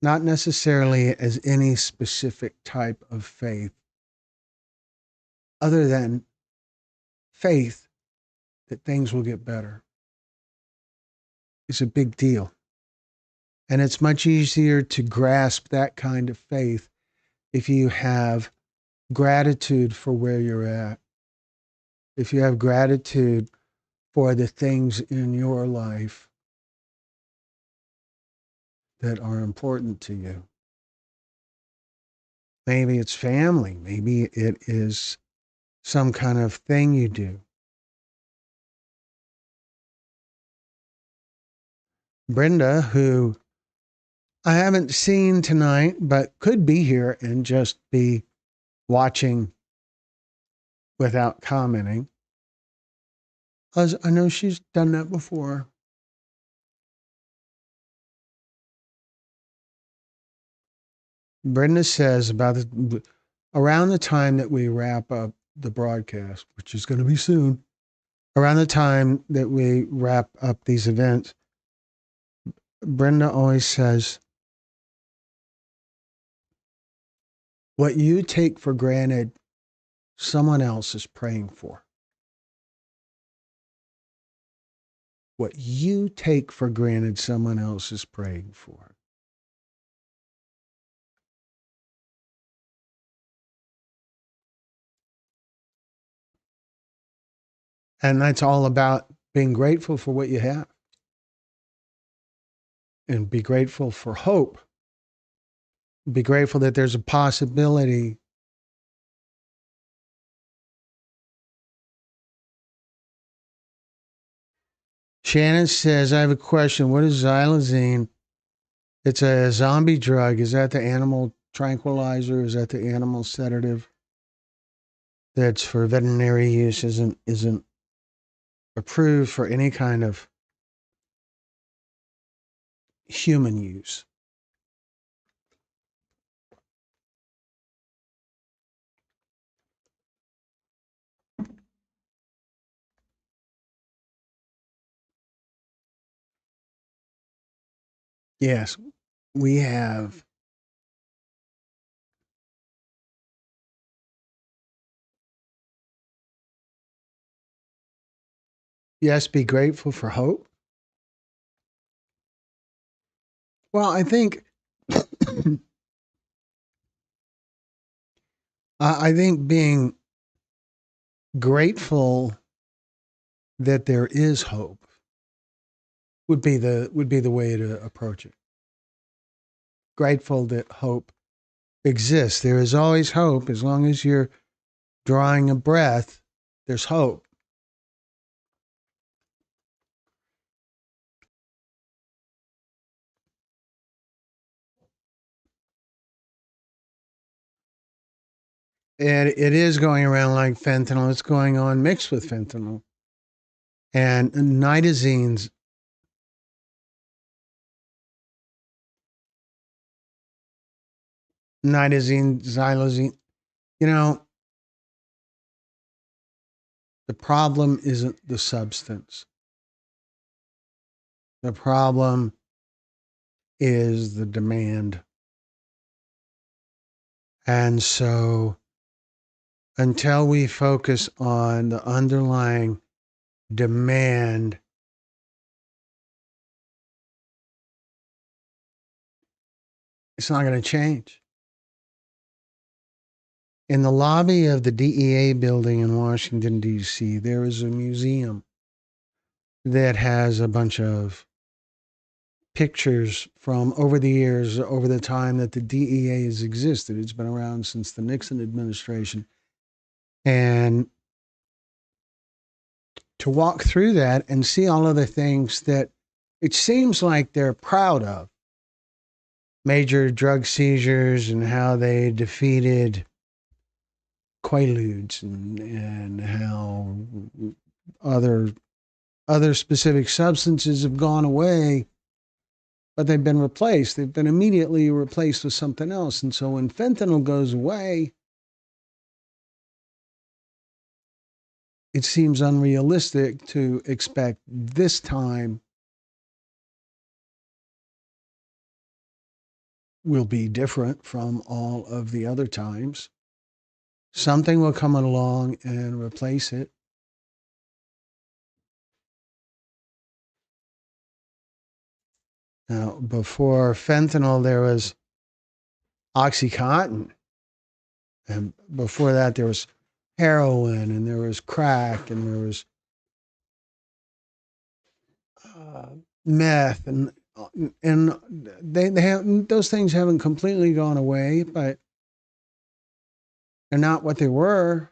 not necessarily as any specific type of faith, other than faith that things will get better, is a big deal. And it's much easier to grasp that kind of faith if you have gratitude for where you're at, if you have gratitude for the things in your life that are important to you. Maybe it's family, maybe it is some kind of thing you do. Brenda, who I haven't seen tonight, but could be here and just be watching without commenting. As I know she's done that before. Brenda says around the time that we wrap up the broadcast, which is going to be soon, around the time that we wrap up these events, Brenda always says, what you take for granted, someone else is praying for. What you take for granted, someone else is praying for. And that's all about being grateful for what you have. And be grateful for hope. Be grateful that there's a possibility. Shannon says, I have a question. What is xylazine? It's a zombie drug. Is that the animal tranquilizer? Is that the animal sedative that's for veterinary use? Isn't approved for any kind of human use. Yes, we have. Yes, be grateful for hope. Well, I think I think being grateful that there is hope would be the way to approach it. Grateful that hope exists. There is always hope as long as you're drawing a breath. There's hope. And it is going around like fentanyl. It's going on mixed with fentanyl. And nitazenes, xylazine. You know, the problem isn't the substance. The problem is the demand. And so until we focus on the underlying demand, it's not going to change. In the lobby of the DEA building in Washington, D.C., there is a museum that has a bunch of pictures from over the years, over the time that the DEA has existed. It's been around since the Nixon administration. And to walk through that and see all of the things that it seems like they're proud of, major drug seizures and how they defeated Quaaludes and how other specific substances have gone away, but they've been replaced. They've been immediately replaced with something else. And so when fentanyl goes away, it seems unrealistic to expect this time will be different from all of the other times. Something will come along and replace it. Now, before fentanyl, there was Oxycontin. And before that, there was heroin and there was crack and there was uh, meth. And they have, those things haven't completely gone away, but they're not what they were.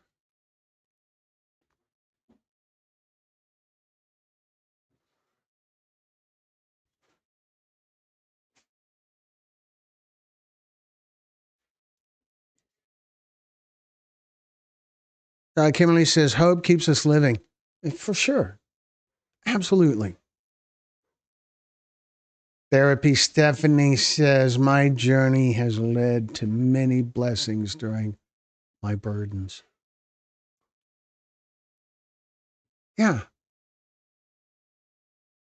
Kimberly says, hope keeps us living. For sure. Absolutely. Therapy Stephanie says, my journey has led to many blessings during my burdens. Yeah.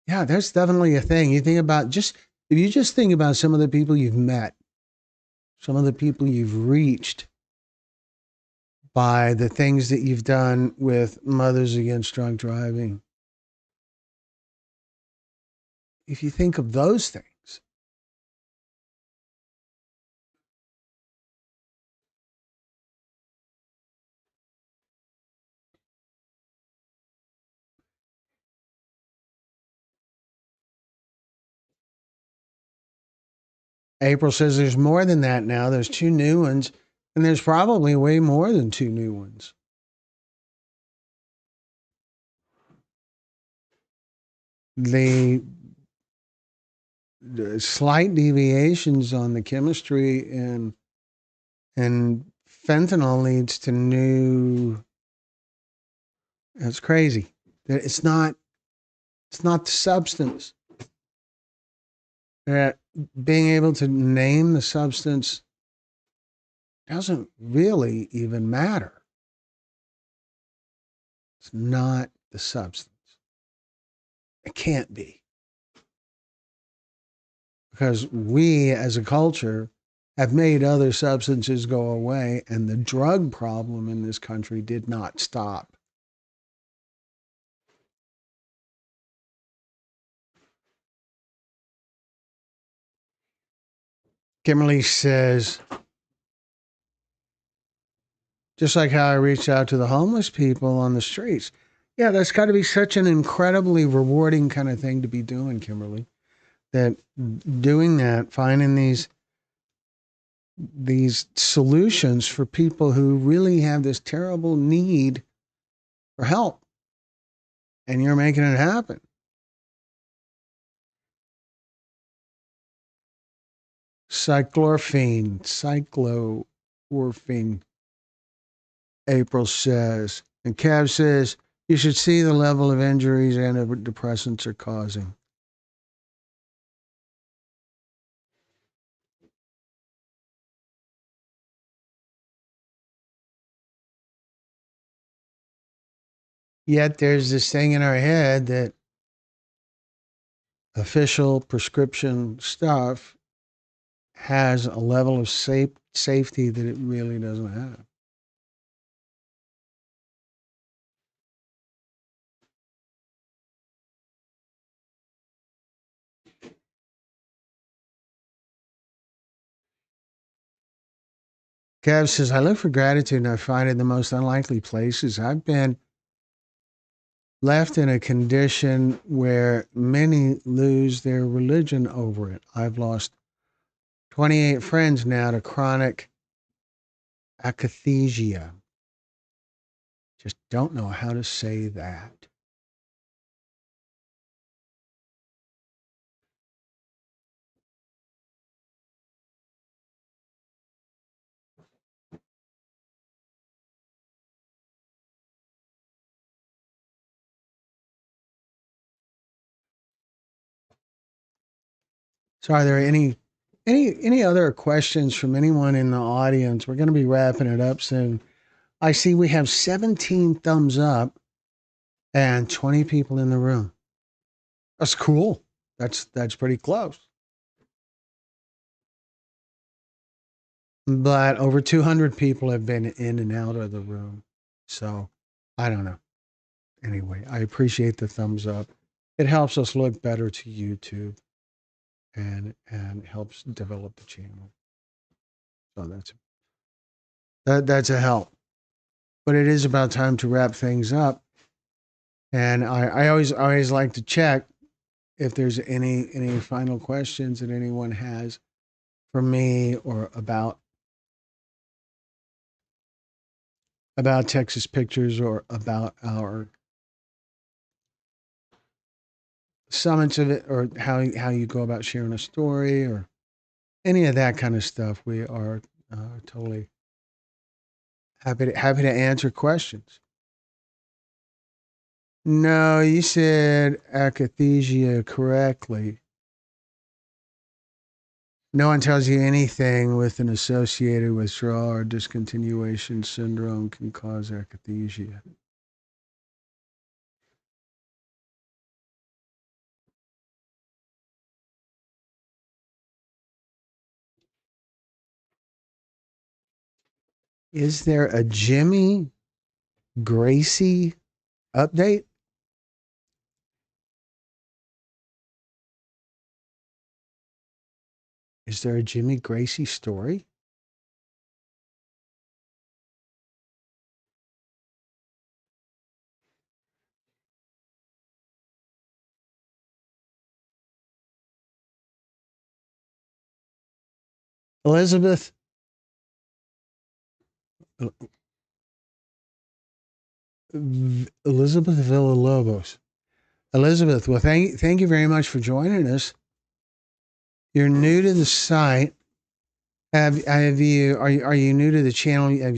Yeah, that's definitely a thing. You think about if you just think about some of the people you've met, some of the people you've reached by the things that you've done with Mothers Against Drunk Driving. If you think of those things, April says there's more than that now. There's two new ones, and there's probably way more than two new ones. The, the slight deviations on the chemistry and fentanyl leads to new. It's crazy. It's not the substance. That being able to name the substance doesn't really even matter. It's not the substance. It can't be. Because we as a culture have made other substances go away, and the drug problem in this country did not stop. Kimberly says, just like how I reached out to the homeless people on the streets. Yeah, that's got to be such an incredibly rewarding kind of thing to be doing, Kimberly. That doing that, finding these solutions for people who really have this terrible need for help, and you're making it happen. Cyclorphene, April says. And Cav says, you should see the level of injuries antidepressants are causing. Yet there's this thing in our head that official prescription stuff has a level of safety that it really doesn't have. Kev says, I look for gratitude and I find it in the most unlikely places. I've been left in a condition where many lose their religion over it. I've lost 28 friends now to chronic akathisia. Just don't know how to say that. So are there any other questions from anyone in the audience? We're going to be wrapping it up soon. I see we have 17 thumbs up and 20 people in the room. That's cool. That's pretty close. But over 200 people have been in and out of the room. So I don't know. Anyway, I appreciate the thumbs up. It helps us look better to YouTube and helps develop the channel. So that's a help. But it is about time to wrap things up. And I always like to check if there's any final questions that anyone has for me or about Texas Pictures or about our summits of it, or how you go about sharing a story or any of that kind of stuff. We are totally happy to answer questions. No, you said akathisia correctly. No one tells you anything with an associated withdrawal or discontinuation syndrome can cause akathisia. Is there a Jimmy Gracie update? Is there a Jimmy Gracie story? Elizabeth Elizabeth Villalobos. Elizabeth, well, thank you very much for joining us. You're new to the site. Have you are you new to the channel? Have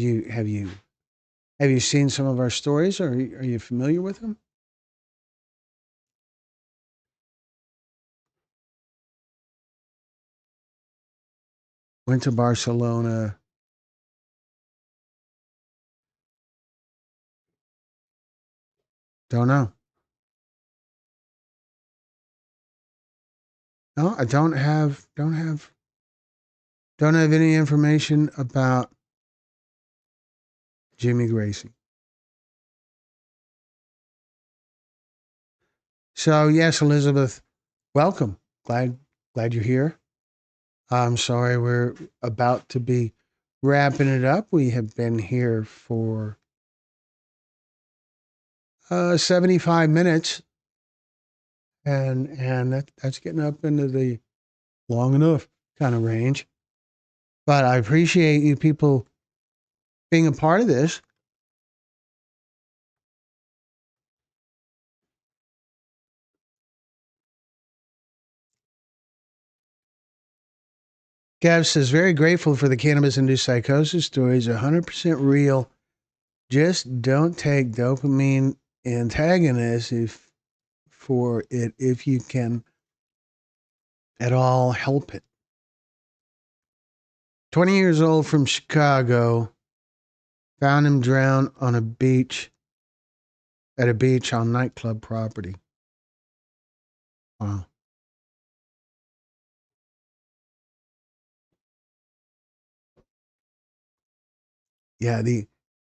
you seen some of our stories, or are you familiar with them? Went to Barcelona. Don't know. No, I don't have any information about Jimmy Gracie. So yes, Elizabeth, welcome. Glad you're here. I'm sorry we're about to be wrapping it up. We have been here for 75 minutes, and that's getting up into the long enough kind of range. But I appreciate you people being a part of this. Gav says, very grateful for the cannabis-induced psychosis stories, 100% real. Just don't take dopamine antagonists if you can at all help it. 20 years old from Chicago, found him drowned on a beach on nightclub property. Wow. Yeah,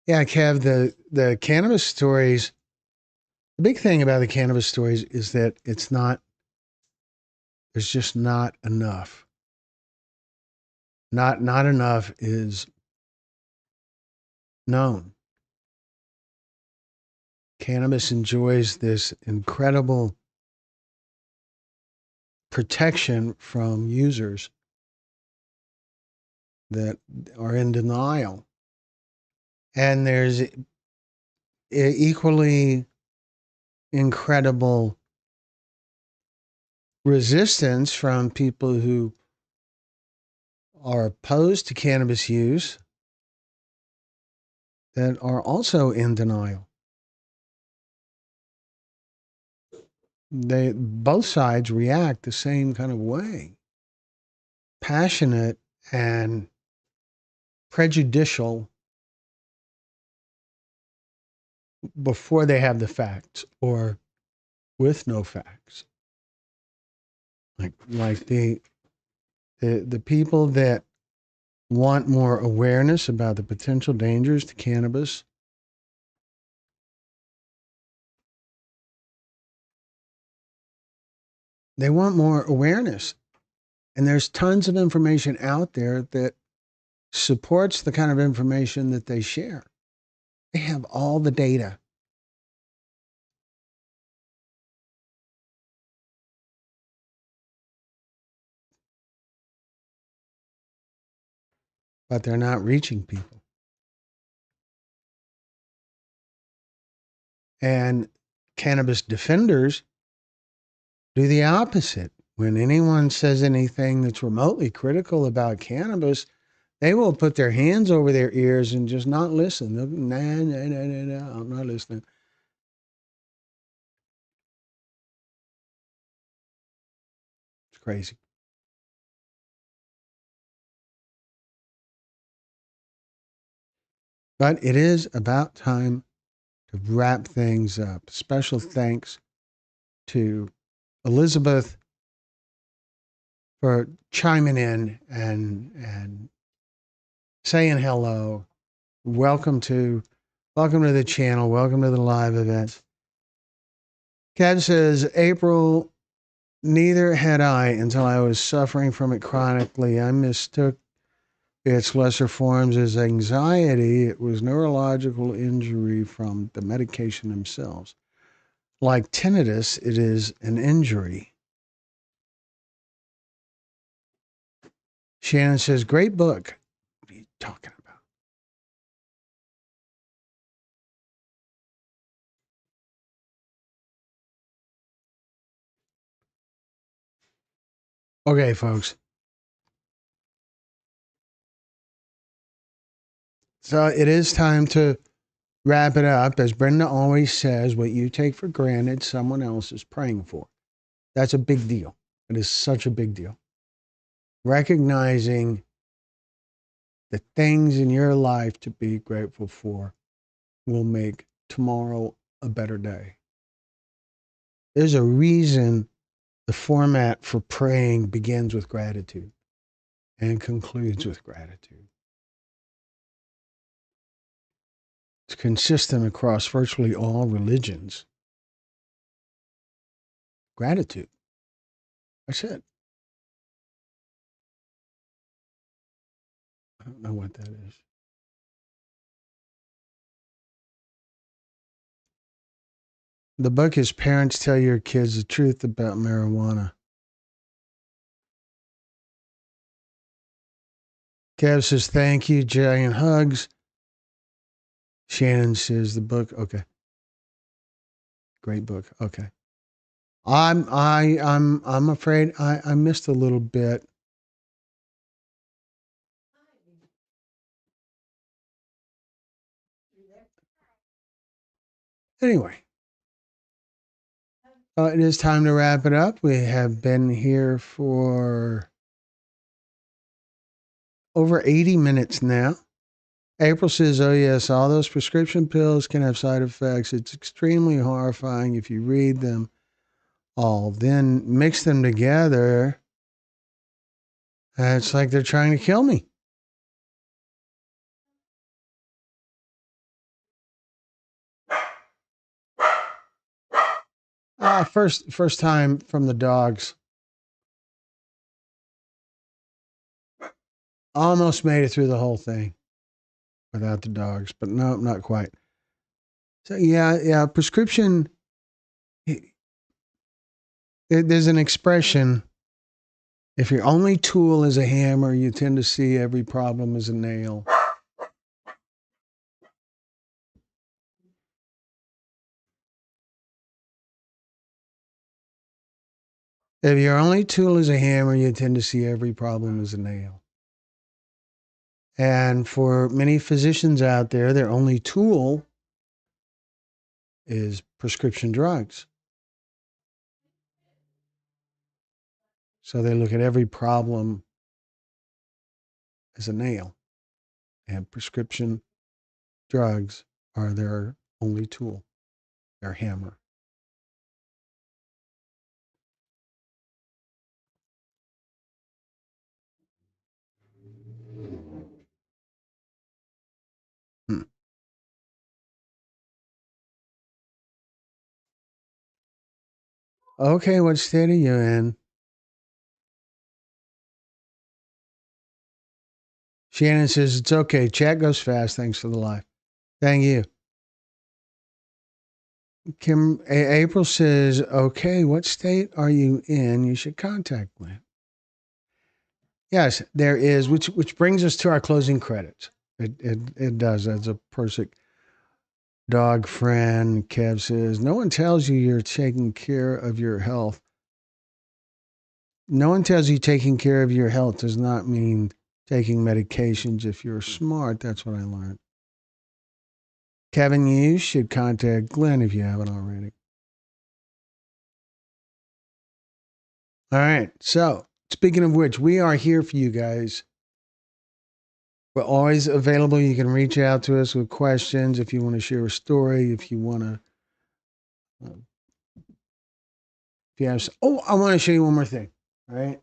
Kev, the cannabis stories, the big thing about the cannabis stories is that there's just not enough. Not enough is known. Cannabis enjoys this incredible protection from users that are in denial. And there's equally incredible resistance from people who are opposed to cannabis use that are also in denial. They both sides react the same kind of way. Passionate and prejudicial before they have the facts or with no facts. Like the people that want more awareness about the potential dangers to cannabis. They want more awareness. And there's tons of information out there that supports the kind of information that they share. They have all the data. But they're not reaching people. And cannabis defenders do the opposite. When anyone says anything that's remotely critical about cannabis, they will put their hands over their ears and just not listen. They'll, nah, I'm not listening. It's crazy. But it is about time to wrap things up. Special thanks to Elizabeth for chiming in and saying hello. Welcome to the channel. Welcome to the live event. Kat says, April, neither had I until I was suffering from it chronically. I mistook its lesser forms as anxiety. It was neurological injury from the medication themselves. Like tinnitus, it is an injury. Shannon says, great book. What are you talking about? Okay, folks. So it is time to wrap it up. As Brenda always says, what you take for granted, someone else is praying for. That's a big deal. It is such a big deal. Recognizing the things in your life to be grateful for will make tomorrow a better day. There's a reason the format for praying begins with gratitude and concludes with gratitude. It's consistent across virtually all religions. Gratitude. That's it. I don't know what that is. The book is Parents Tell Your Kids the Truth About Marijuana. Kev says, thank you, giant hugs. Shannon says the book. Okay. Great book. Okay. I'm afraid I missed a little bit. Anyway, it is time to wrap it up. We have been here for over 80 minutes now. April says, oh, yes, all those prescription pills can have side effects. It's extremely horrifying if you read them all, then mix them together. It's like they're trying to kill me. First time from the dogs. Almost made it through the whole thing. without the dogs, but no, not quite. So yeah, prescription. There's an expression: if your only tool is a hammer, you tend to see every problem as a nail. If your only tool is a hammer, you tend to see every problem as a nail. And for many physicians out there, their only tool is prescription drugs. So they look at every problem as a nail, and prescription drugs are their only tool, their hammer. Hmm. Okay, what state are you in? Shannon says it's okay. Chat goes fast. Thanks for the live. Thank you. April says, okay, what state are you in? You should contact me. Yes, there is, which brings us to our closing credits. It does. As a perfect dog friend, Kev says, no one tells you you're taking care of your health. No one tells you taking care of your health does not mean taking medications. If you're smart, that's what I learned. Kevin, you should contact Glenn if you haven't already. All right. So, speaking of which, we are here for you guys. We're always available. You can reach out to us with questions if you want to share a story, if you want to. If you have, I want to show you one more thing. All right.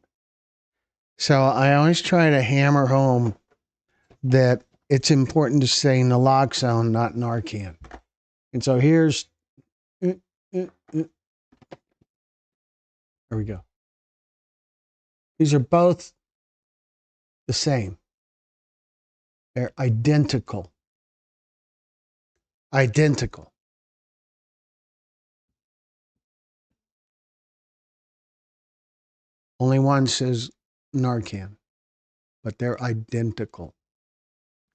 So I always try to hammer home that it's important to say naloxone, not Narcan. And so here's, there we go. These are both the same. They're identical. Identical. Only one says Narcan, but they're identical.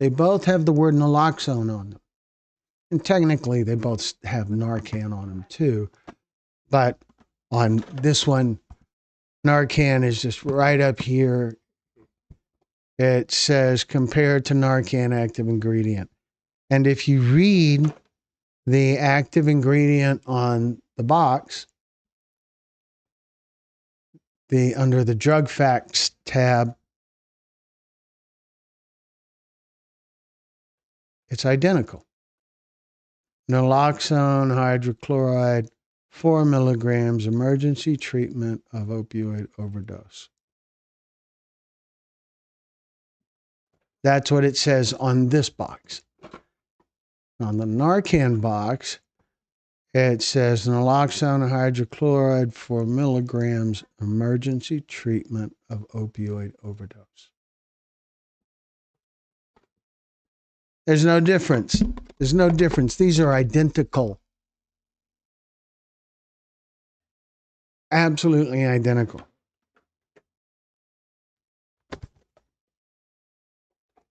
They both have the word naloxone on them. And technically, they both have Narcan on them too. But on this one, Narcan is just right up here. It says compared to Narcan active ingredient. And if you read the active ingredient on the box, under the drug facts tab, it's identical. Naloxone hydrochloride, 4 milligrams, emergency treatment of opioid overdose. That's what it says on this box. On the Narcan box, it says naloxone hydrochloride, 4 milligrams, emergency treatment of opioid overdose. There's no difference. There's no difference. These are identical. Absolutely identical.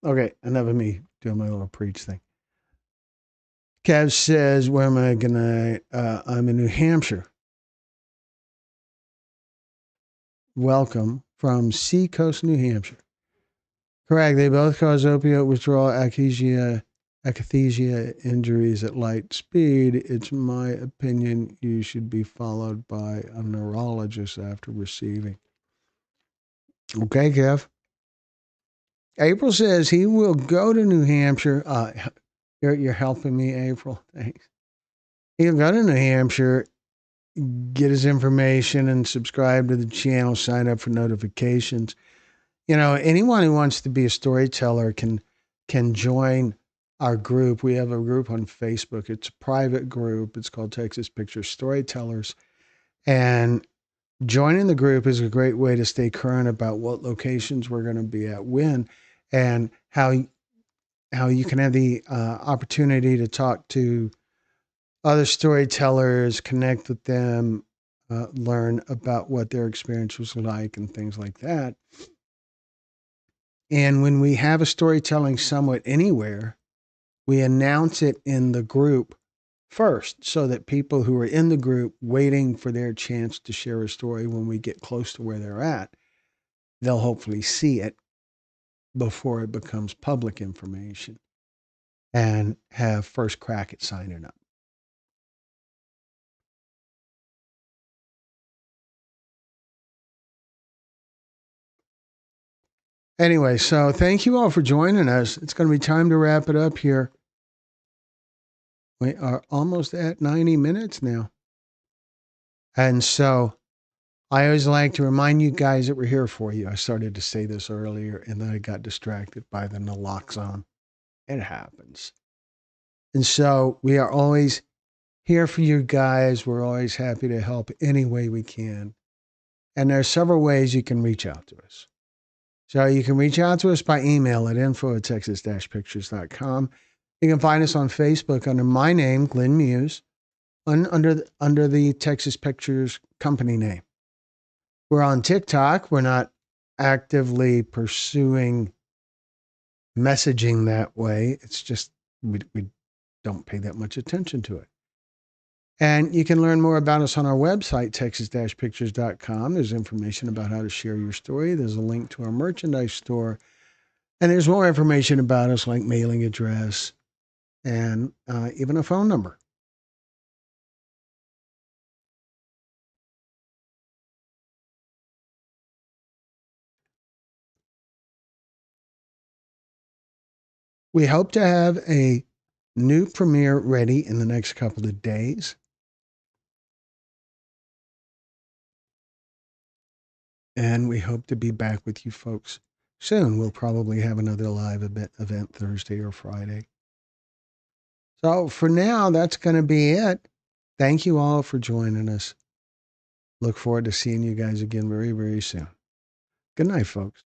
Okay, enough of me doing my little preach thing. Kev says, where am I going to, I'm in New Hampshire. Welcome from Seacoast, New Hampshire. Correct. They both cause opioid withdrawal, akathisia injuries at light speed. It's my opinion you should be followed by a neurologist after receiving. Okay, Kev. April says he will go to New Hampshire. You're helping me, April. Thanks. He'll go to New Hampshire, get his information, and subscribe to the channel. Sign up for notifications. You know, anyone who wants to be a storyteller can join our group. We have a group on Facebook. It's a private group. It's called Texas Picture Storytellers. And joining the group is a great way to stay current about what locations we're going to be at when and how how you can have the opportunity to talk to other storytellers, connect with them, learn about what their experience was like, and things like that. And when we have a storytelling summit anywhere, we announce it in the group first so that people who are in the group waiting for their chance to share a story when we get close to where they're at, they'll hopefully see it before it becomes public information and have first crack at signing up. Anyway, so thank you all for joining us. It's going to be time to wrap it up here. We are almost at 90 minutes now. And so I always like to remind you guys that we're here for you. I started to say this earlier and then I got distracted by the naloxone. It happens. And so we are always here for you guys. We're always happy to help any way we can. And there are several ways you can reach out to us. So you can reach out to us by email at info@texas-pictures.com. You can find us on Facebook under my name, Glenn Muse, under the Texas Pictures company name. We're on TikTok. We're not actively pursuing messaging that way. It's just we don't pay that much attention to it. And you can learn more about us on our website, texas-pictures.com. There's information about how to share your story. There's a link to our merchandise store. And there's more information about us, like mailing address and even a phone number. We hope to have a new premiere ready in the next couple of days. And we hope to be back with you folks soon. We'll probably have another live event Thursday or Friday. So for now, that's going to be it. Thank you all for joining us. Look forward to seeing you guys again very, very soon. Good night, folks.